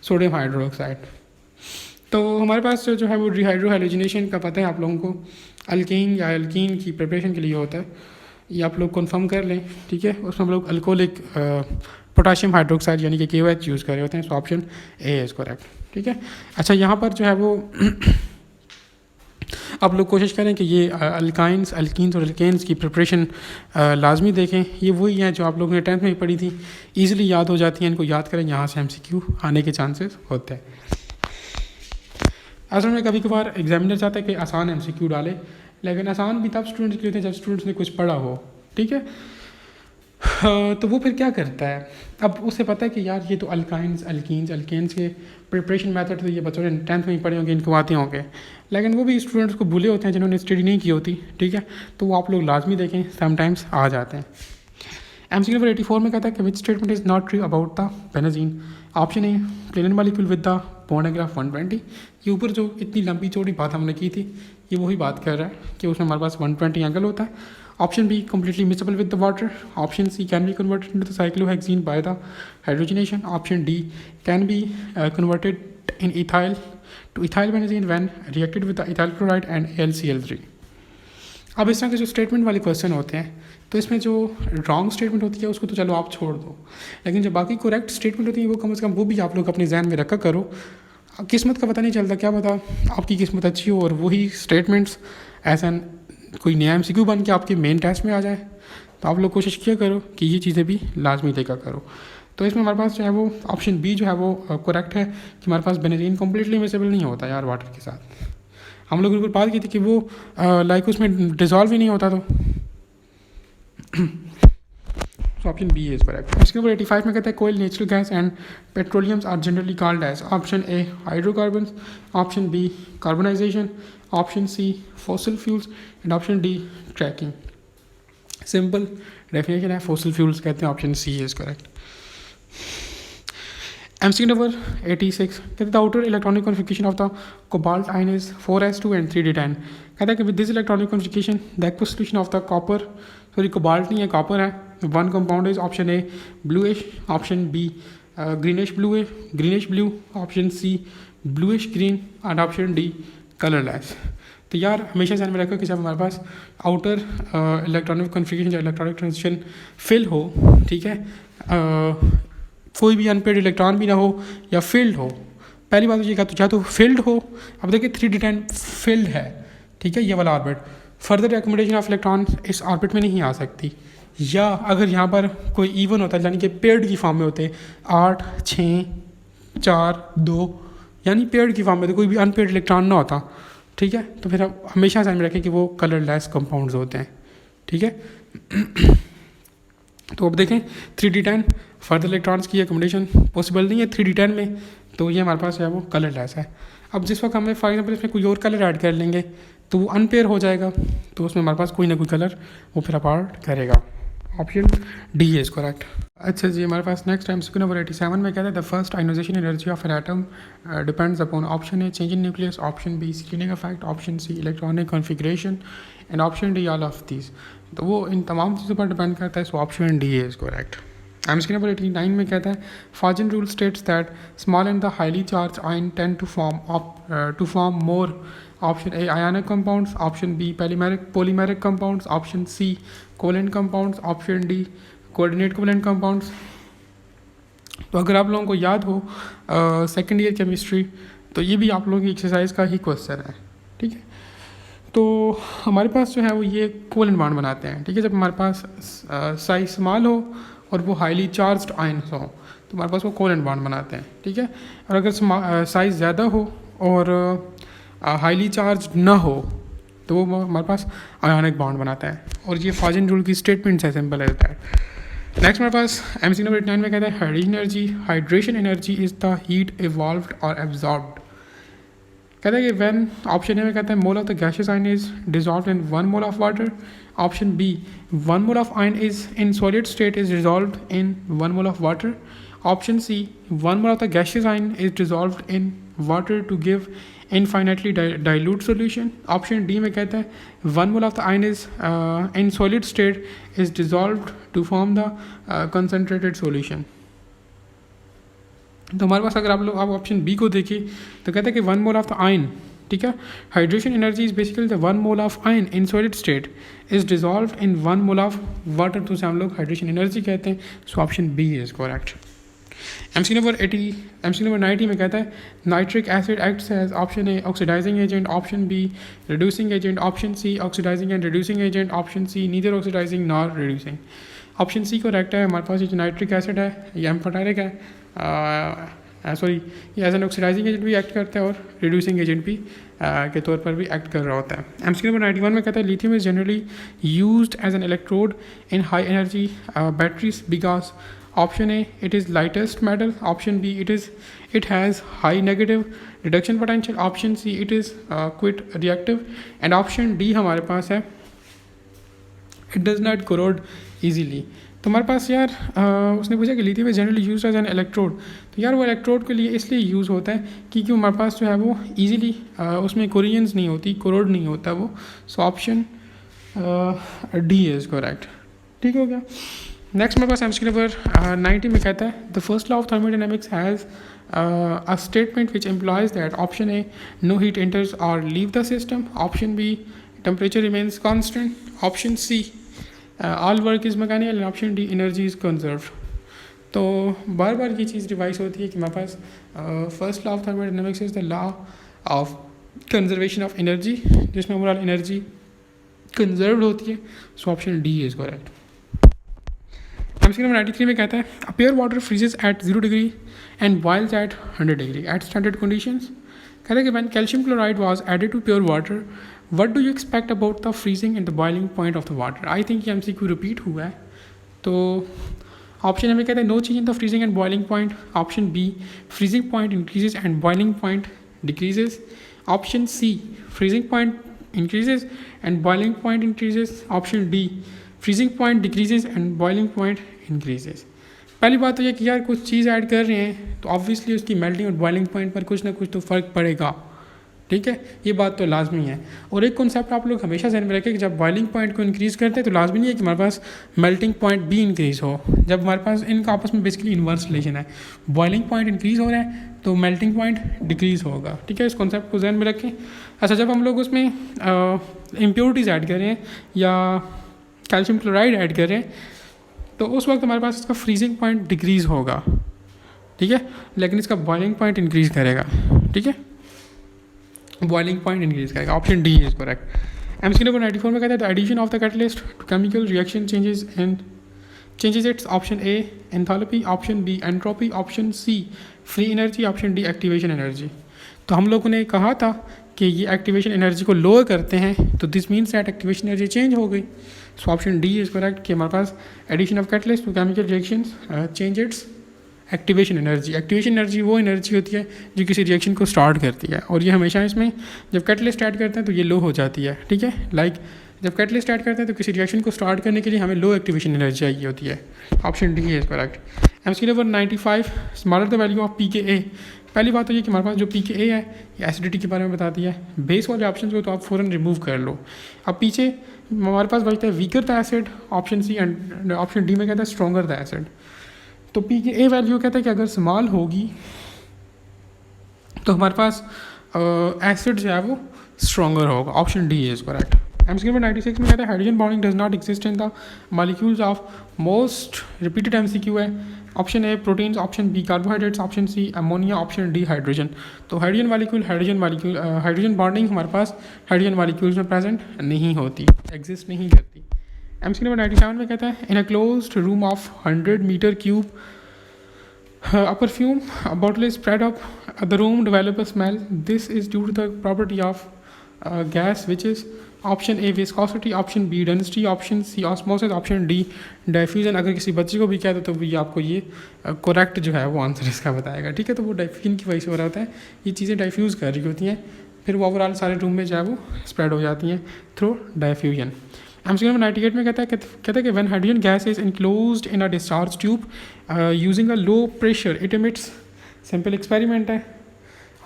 सोडियम हाइड्रोक्साइड. तो हमारे पास जो है वो डिहाइड्रो हेलोजिनेशन का पता है आप लोगों को, अल्केन या एल्कीन की प्रिपरेशन के लिए होता है. ये आप लोग कन्फर्म कर लें. ठीक है, उसमें हम लोग अल्कोहलिक पोटाशियम हाइड्रोक्साइड यानी कि KOH यूज़ कर रहे होते हैं. So option A is correct. ठीक है, अच्छा यहाँ पर जो है वो आप लोग कोशिश करें कि ये अल्काइंस अल्कीन्स और अल्केन्स की प्रिपरेशन लाजमी देखें. ये वही हैं जो आप लोगों ने 10th में पढ़ी थी, ईजिली याद हो जाती हैं. इनको याद करें, यहाँ से MCQ आने के चांसेस होते हैं. असल में कभी कभार एग्जामिनर चाहता है कि आसान MCQ डाले, लेकिन आसान भी तब स्टूडेंट्स के लिए होते हैं जब स्टूडेंट्स ने कुछ पढ़ा हो. ठीक है, तो वो फिर क्या करता है, अब उसे पता है कि यार ये तो अल्काइंस अल्केन्स के प्रिपरेशन मेथड तो ये बच्चों ने 10th में ही पढ़े होंगे, इनको आते होंगे, लेकिन वो भी स्टूडेंट्स को भूले होते हैं जिन्होंने स्टडी नहीं की होती. ठीक है, तो वो आप लोग लाजमी देखें, समटाइम्स आ जाते हैं. एमसीक्यू नंबर 84 में कहता है कि which statement is not true about the benzene. Option A planar molecule with the bond angle of 120. ये ऊपर जो इतनी लंबी चौड़ी बात हमने की थी ये वही बात कर रहा है कि उसमें हमारे पास 120 एंगल होता है. Option B completely miscible with the water, option C can be converted into the cyclohexene by the hydrogenation, option D can be converted in ethyl to ethyl benzene when reacted with the ethyl chloride and AlCl3. अब इस तरह के जो statement वाले question होते हैं तो इसमें जो रॉन्ग स्टेटमेंट होती है उसको तो चलो आप छोड़ दो, लेकिन जो बाकी करेक्ट स्टेटमेंट होती है वो कम से कम वो भी आप लोग अपने जहन में रखा करो. किस्मत का पता नहीं चलता, क्या पता आपकी किस्मत अच्छी हो और वही स्टेटमेंट्स ऐसा कोई नया MCQ बन के आपके मेन टेस्ट में आ जाए. तो आप लोग कोशिश किया करो कि ये चीज़ें भी लाजमी देखा करो. तो इसमें हमारे पास जो है वो ऑप्शन बी जो है वो करेक्ट है कि हमारे पास बेंजीन कम्प्लीटली मिसेबल नहीं होता यार वाटर के साथ. हम लोग ऊपर बात की थी कि वो लाइक उसमें डिज़ोल्व ही नहीं होता. तो so option B is correct. इसके नंबर 85 में कहता है कोयल, natural gas and petroleums are generally called as option A hydrocarbons, option B carbonisation, option C fossil fuels and option D cracking. Simple definition है, fossil fuels कहते हैं, option C is correct. MC number 86 कहते हैं the outer electronic configuration of the cobalt ion is 4s2 and 3d10। कहता है कि with this electronic configuration the aqueous solution of the copper, sorry cobalt नहीं है copper है, one compound is option A bluish, option B greenish blue, option C bluish green and option D colourless. तो यार हमेशा ध्यान में रखो कि जब हमारे पास आउटर इलेक्ट्रॉनिक कॉन्फिगरेशन या इलेक्ट्रॉनिक ट्रांजिशन फिल हो, ठीक है, कोई भी अनपेड इलेक्ट्रॉन भी ना हो या फील्ड हो। पहली बात ये तो या तो फील्ड हो, अब देखिए 3d10 फील्ड है, ठीक है, ये वाला orbit, further accommodation of electron इस ऑर्बिट में नहीं आ सकती। या अगर यहाँ पर कोई इवन होता है यानी कि पेड की फॉर्म में होते 8 6 4 2 यानी पेड की फॉर्म में, तो कोई भी अनपेड इलेक्ट्रॉन ना होता, ठीक है, तो फिर आप हमेशा ध्यान में रखें कि वो कलरलेस कंपाउंड्स होते हैं, ठीक है। तो अब देखें 3d10 फर्दर इलेक्ट्रॉन्स की एकोमोडेशन पॉसिबल नहीं है 3d10 में, तो ये हमारे पास है वो कलरलेस है। अब जिस वक्त हमें फॉर एग्जांपल इसमें कोई और कलर ऐड कर लेंगे तो वो अनपेयर हो जाएगा, तो उसमें हमारे पास कोई ना कोई कलर वो फिर अपार्ट करेगा। Option D is correct. अच्छा जी, हमारे पास नेक्स्ट टाइम MCQ नंबर 87 में कहता है the first ionisation energy of an atom depends upon option A change in nucleus, option B screening effect, option C electronic configuration and option D all of these. तो वो इन तमाम चीज़ों पर depend करता है, so option D is correct. MCQ number 89 में कहता है Fajans rule states that small and the highly charge ion tend to form more, option A ionic compounds, option B polymeric compounds, option C covalent compounds, option D coordinate covalent compounds. तो अगर आप लोगों को याद हो second year chemistry, तो ये भी आप लोगों की एक्सरसाइज का ही क्वेश्चन है, ठीक है। तो हमारे पास जो है वो ये कोवेलेंट बॉन्ड बनाते हैं, ठीक है। जब हमारे पास साइज स्मॉल हो और वो हाईली चार्ज्ड आयन्स हो तो हमारे पास वो कोवेलेंट बॉन्ड बनाते हैं, ठीक है। और अगर साइज़ ज़्यादा हो और हाईली चार्ज ना हो तो वो हमारे पास आयोनिक बॉन्ड बनाता है, और ये फाजन रूल की स्टेटमेंट है, सिंपल है दैट। नेक्स्ट हमारे पास MCQ नंबर 89 में कहता है hydration energy is the heat evolved और एब्जॉर्ब्ड। कहता है कि व्हेन, ऑप्शन ए में कहता है mole of the gaseous ion is dissolved in 1 mole of water, option B 1 mole of ion is in solid state is dissolved in 1 mole of water, option C 1 mole of the gaseous ion is dissolved in water to give infinitely dilute solution, option D में कहता है 1 mole of the ion is in solid state is dissolved to form the concentrated solution. तो हमारे पास अगर आप option B को देखिए तो कहते हैं कि 1 मोल ऑफ द आयन, ठीक है, hydration energy is basically the 1 mole of ion in solid state is dissolve in 1 mole of water, तो उसे हम लोग हाइड्रेशन एनर्जी कहते हैं, so option B is correct. MCQ number 90 में कहता है nitric acid acts as option A oxidising agent, option B reducing agent, option C oxidising and reducing agent, option C neither oxidising nor reducing. Option C correct है। हमारे पास ये जो nitric acid है ये एम्फोटेरिक है, सॉरी ये as an oxidising agent भी एक्ट करता है और रिड्यूसिंग एजेंट भी के तौर पर भी एक्ट कर रहा होता है। MCQ नंबर 91 में कहता है lithium is generally used as an electrode in high energy batteries because, option A it is lightest metal, option B it has high negative reduction potential, option C it is quite reactive and option D हमारे पास है it does not corrode easily. तो हमारे पास यार उसने पूछा कि lithium is generally use as an electrode, तो यार वो इलेक्ट्रोड के लिए इसलिए यूज़ होता है क्योंकि हमारे पास जो है वो ईजीली उसमें कोरियंस नहीं होती, कोरोड नहीं होता वो, सो ऑप्शन डी इज़ करेक्ट। ठीक हो गया। नेक्स्ट हमारे पास MCQ नंबर 90 में कहता है the first law of thermodynamics has a statement which implies that option A no heat enters or leave the system, option B temperature remains constant, option C all work is mechanical and option D energy is conserved। तो बार बार ये चीज़ revise होती है कि हमारे पास first law of thermodynamics is the law of conservation of energy, जिसमें overall energy conserve होती है, so option D is correct. MCQ number 93 में कहता है a pure water freezes at 0 degree and boils at 100 degree at standard conditions. कहता है कि when calcium chloride was added to pure water what do you expect about the freezing and the boiling point of the water. I think ये MCQ repeat हुआ है, तो option हमें कहते हैं no change in the freezing and boiling point, option B freezing point increases and boiling point decreases, option C freezing point increases and boiling point increases, option D freezing point decreases and boiling point increases. पहली बात तो ये कि यार कुछ चीज़ add कर रहे हैं तो ऑब्वियसली उसकी मेल्टिंग और बॉइलिंग पॉइंट पर कुछ ना कुछ तो फ़र्क पड़ेगा, ठीक है, ये बात तो लाजमी है। और एक कॉन्सेप्ट आप लोग हमेशा ध्यान में रखें कि जब बॉइलिंग पॉइंट को इंक्रीज़ करते हैं तो लाजमी नहीं है कि हमारे पास मेल्टिंग पॉइंट भी इंक्रीज़ हो। जब हमारे पास इनका आपस में बेसिकली इन्वर्स रिलेशन है, बॉइलिंग पॉइंट इंक्रीज़ हो रहा है तो मेल्टिंग पॉइंट डिक्रीज़ होगा, ठीक है, इस कॉन्सेप्ट को ध्यान में रखें। अच्छा, जब हम लोग उसमें इम्प्योरिटीज़ ऐड कर रहे हैं या कैल्शियम क्लोराइड ऐड कर रहे हैं तो उस वक्त हमारे पास इसका फ्रीजिंग पॉइंट डिक्रीज़ होगा, ठीक है, लेकिन इसका बॉइलिंग पॉइंट इंक्रीज़ करेगा, ठीक है, बॉइलिंग पॉइंट इंक्रीज करेगा। Option D is correct. MCQ number 94 में कहता है the addition of the catalyst to chemical reaction changes its, option A enthalpy, option B entropy, option C free energy, option D activation energy. तो हम लोगों ने कहा था कि ये एक्टिवेशन एनर्जी को लोअर करते हैं तो this means that activation energy change हो गई। So option D is correct कि हमारे पास addition of catalyst to chemical reaction change its activation energy. Activation energy वो एनर्जी होती है जो किसी रिएक्शन को स्टार्ट करती है और ये हमेशा इसमें जब कैटलिस्ट ऐड करते हैं तो ये लो हो जाती है, ठीक है, लाइक जब कैटलिस्ट ऐड करते हैं तो किसी रिएक्शन को स्टार्ट करने के लिए हमें लो एक्टिवेशन एनर्जी चाहिए होती है। Option D is correct. MCQ number 95 smaller the value of pKa। पहली बात तो ये कि हमारे पास जो pKa है ये एसिडिटी के बारे में बताती है। बेस वाले ऑप्शन को तो आप फ़ौरन रिमूव कर लो। अब पीछे हमारे पास बचता है weaker the acid, option C, and option D में कहता है स्ट्रॉन्गर द एसिड। तो pKa वैल्यू कहता है कि अगर स्मॉल होगी तो हमारे पास एसिड जो है वो स्ट्रॉन्गर होगा। Option D is correct. MCQ number 96 में कहता है hydrogen bonding does not exist in the molecules of most repeated MCQ है। Option A proteins, option B carbohydrates, option C ammonia, option D hydrogen. तो hydrogen bonding हमारे पास hydrogen molecules में present नहीं होती, एग्जिस्ट नहीं करती। एमसीक्यू नंबर 97 में कहता है in a closed room of 100 metre cube a perfume a bottle is spread up the room develop a smell. This is due to the property of gas which is option A viscosity, option B density, option C osmosis, option D diffusion. अगर किसी बच्चे को भी कहते तो ये आपको ये करेक्ट जो है वो आंसर इसका बताएगा, ठीक है। तो वो डाइफ्यूजन की वजह से हो रहा होता है, ये चीज़ें डाइफ्यूज़ कर रही होती हैं, फिर वो ओवरऑल सारे रूम में जो है वो स्प्रेड हो जाती हैं थ्रू डाइफ्यूजन। एमसीक्यू नंबर 98 में कहता है कि when hydrogen gas is enclosed in a discharge tube using a low pressure it emits. Simple experiment है।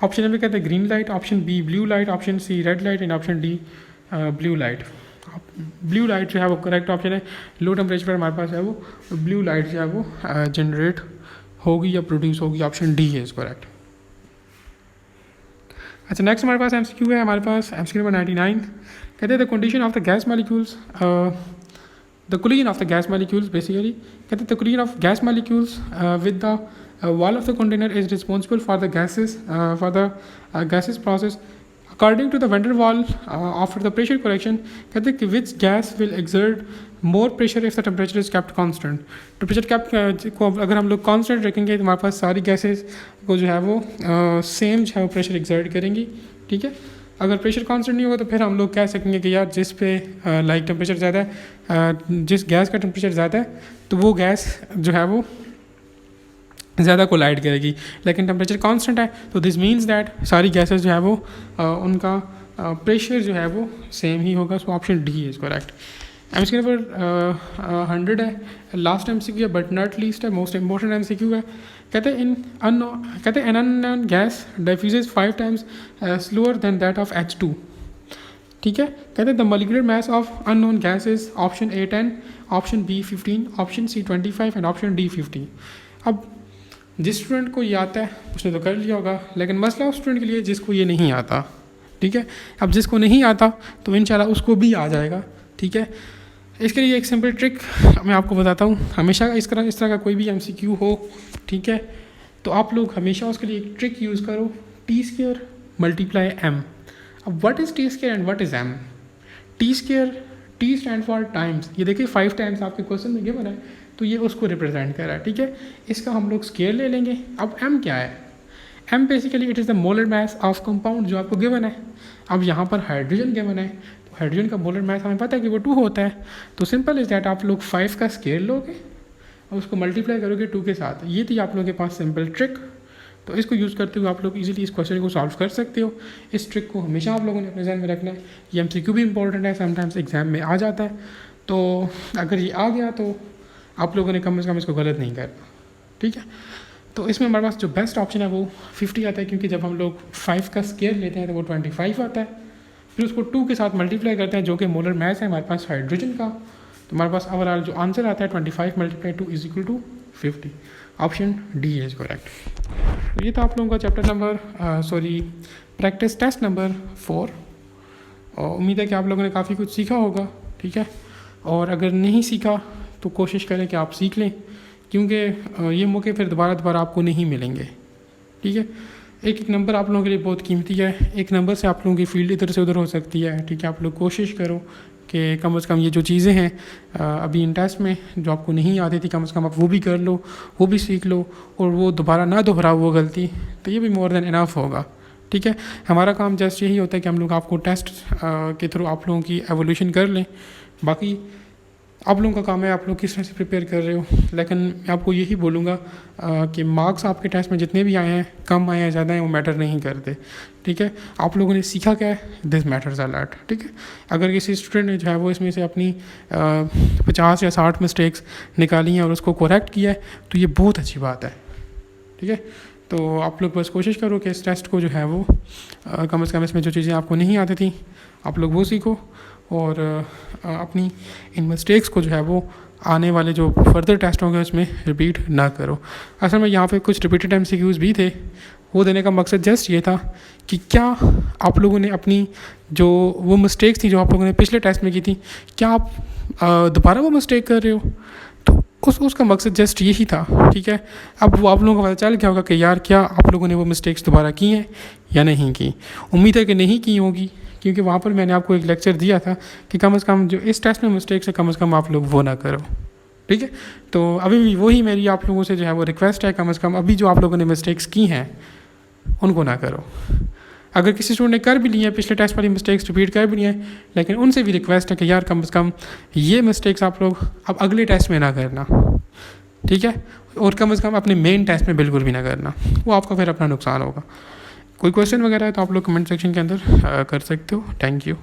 ऑप्शन ए में कहते हैं green light, option B blue light, option C red light and option D blue light. Blue light जो है वो correct option है। Low temperature पर हमारे पास है वो ब्लू लाइट जो है वो जनरेट होगी या प्रोड्यूस होगी। Option D is correct. अच्छा, नेक्स्ट हमारे पास एमसीक्यू है, हमारे पास एमसीक्यू नंबर 99 कहते हैं the condition of the gas molecules the collision of the gas molecules basically कहते हैं the collision of gas molecules with the wall of the container is responsible for the gases process according to the van der Waals after the pressure correction। कहते हैं कि which gas will exert more pressure if the temperature is kept constant। Temperature cap को अगर हम लोग constant रखेंगे तो हमारे पास सारी गैसेस को जो है वो सेम जो है वो प्रेशर एक्सर्ट करेंगी, ठीक है। अगर प्रेशर कांस्टेंट नहीं होगा तो फिर हम लोग कह सकेंगे कि यार जिस पे लाइक टेम्परेचर ज़्यादा है, जिस गैस का टेम्परेचर ज़्यादा है तो वो गैस जो है वो ज़्यादा कोलाइड करेगी, लेकिन टेम्परेचर कांस्टेंट है तो दिस मीन्स दैट सारी गैसेस जो है वो उनका प्रेशर जो है वो सेम ही होगा। So option D is correct. MCQ number 100 है, लास्ट एमसीक्यू है बट नॉट लीस्ट है, मोस्ट इंपॉर्टेंट एमसीक्यू है। कहते हैं an unknown gas diffuses 5 times slower than that of H2, ठीक है। कहते हैं the molecular mass of unknown gas is option A 10, option B 15, option C 25 and option D 50। अब जिस स्टूडेंट को ये आता है उसने तो कर लिया होगा, लेकिन मसला उस स्टूडेंट के लिए जिसको ये नहीं आता, ठीक है। अब जिसको नहीं आता तो इंशाल्लाह उसको भी आ जाएगा, ठीक है। इसके लिए एक सिंपल ट्रिक मैं आपको बताता हूँ। हमेशा इस तरह का कोई भी एमसीक्यू हो, ठीक है, तो आप लोग हमेशा उसके लिए एक ट्रिक यूज़ करो, T² मल्टीप्लाई M। अब what is T² and what is M? T², T stand for times, ये देखिए 5 times आपके क्वेश्चन में गिवन है तो ये उसको रिप्रेजेंट कर रहा है, ठीक है। इसका हम लोग स्केयर ले लेंगे। अब M क्या है? M basically it is the molar mass of compound जो आपको गिवन है। अब यहाँ पर हाइड्रोजन गिवन है तो हाइड्रोजन का मोलर मास हमें पता है कि वो 2 होता है, तो सिंपल इज़ दैट आप लोग 5 का स्केल लोगे और उसको मल्टीप्लाई करोगे 2 के साथ। ये थी आप लोगों के पास सिंपल ट्रिक। तो इसको यूज़ करते हुए आप लोग इजीली इस क्वेश्चन को सॉल्व कर सकते हो। इस ट्रिक को हमेशा आप लोगों ने अपने ध्यान में रखना है। ये MCQ भी इंपॉर्टेंट है, समटाइम्स एग्जाम में आ जाता है, तो अगर ये आ गया तो आप लोगों ने कम से कम इसको गलत नहीं करना, ठीक है। तो इसमें हमारे पास जो बेस्ट ऑप्शन है वो 50 आता है, क्योंकि जब हम लोग 5 का स्केयर लेते हैं तो वो 25 आता है, फिर उसको 2 के साथ मल्टीप्लाई करते हैं जो कि मोलर मास है हमारे पास हाइड्रोजन का, तो हमारे पास ओवरऑल जो आंसर आता है 25 × 2 = 50। Option D is correct. तो ये था आप लोगों का chapter number practice test number 4, और उम्मीद है कि आप लोगों ने काफ़ी कुछ सीखा होगा, ठीक है। और अगर नहीं सीखा तो कोशिश करें कि आप सीख लें, क्योंकि ये मौके फिर दोबारा आपको नहीं मिलेंगे, ठीक है। एक नंबर आप लोगों के लिए बहुत कीमती है, एक नंबर से आप लोगों की फील्ड इधर से उधर हो सकती है, ठीक है। आप लोग कोशिश करो कि कम से कम ये जो चीज़ें हैं अभी इन टेस्ट में जो आपको नहीं आती थी, कम से कम आप वो भी कर लो, वो भी सीख लो, और वो दोबारा ना दोहराओ वो गलती, तो ये भी मोर देन इनफ होगा, ठीक है। हमारा काम जस्ट यही होता है कि हम लोग आपको टेस्ट के थ्रू आप लोगों की एवोल्यूशन कर लें। बाकी आप लोगों का काम है आप लोग किस तरह से प्रिपेयर कर रहे हो, लेकिन मैं आपको यही बोलूँगा कि मार्क्स आपके टेस्ट में जितने भी आए हैं, कम आए हैं ज़्यादा हैं, वो मैटर नहीं करते, ठीक है। आप लोगों ने सीखा क्या है, दिस मैटर्स अ लॉट, ठीक है। अगर किसी स्टूडेंट ने जो है वो इसमें से अपनी 50 या 60 मिस्टेक्स निकाली हैं और उसको करेक्ट किया है, तो ये बहुत अच्छी बात है, ठीक है। तो आप लोग बस कोशिश करो कि इस टेस्ट को जो है वो कम से कम इसमें जो चीज़ें आपको नहीं आती थी आप लोग वो सीखो, और अपनी इन मिस्टेक्स को जो है वो आने वाले जो फर्दर टेस्ट होंगे उसमें रिपीट ना करो। असल में यहाँ पे कुछ रिपीटेड MCQs भी थे, वो देने का मकसद जस्ट ये था कि क्या आप लोगों ने अपनी जो वो मिस्टेक्स थी जो आप लोगों ने पिछले टेस्ट में की थी, क्या आप दोबारा वो मिस्टेक कर रहे हो, तो उसका मकसद जस्ट यही था, ठीक है। अब वो आप लोगों को पता चल गया होगा कि यार क्या आप लोगों ने वो मिस्टेक्स दोबारा की हैं या नहीं की। उम्मीद है कि नहीं की होगी, क्योंकि वहाँ पर मैंने आपको एक लेक्चर दिया था कि कम से कम जो इस टेस्ट में मिस्टेक्स है कम से कम आप लोग वो ना करो, ठीक है। तो अभी भी वही मेरी आप लोगों से जो है वो रिक्वेस्ट है, कम से कम अभी जो आप लोगों ने मिस्टेक्स की हैं उनको ना करो। अगर किसी स्टूडेंट ने कर भी लिए हैं, पिछले टेस्ट वाली मिस्टेक्स रिपीट कर भी लिए हैं, लेकिन उनसे भी रिक्वेस्ट है कि यार कम से कम ये मिस्टेक्स आप लोग अब अगले टेस्ट में ना करना, ठीक है। और कम से कम अपने मेन टेस्ट में बिल्कुल भी ना करना, वो आपका फिर अपना नुकसान होगा। कोई क्वेश्चन वगैरह है तो आप लोग कमेंट सेक्शन के अंदर कर सकते हो। Thank you.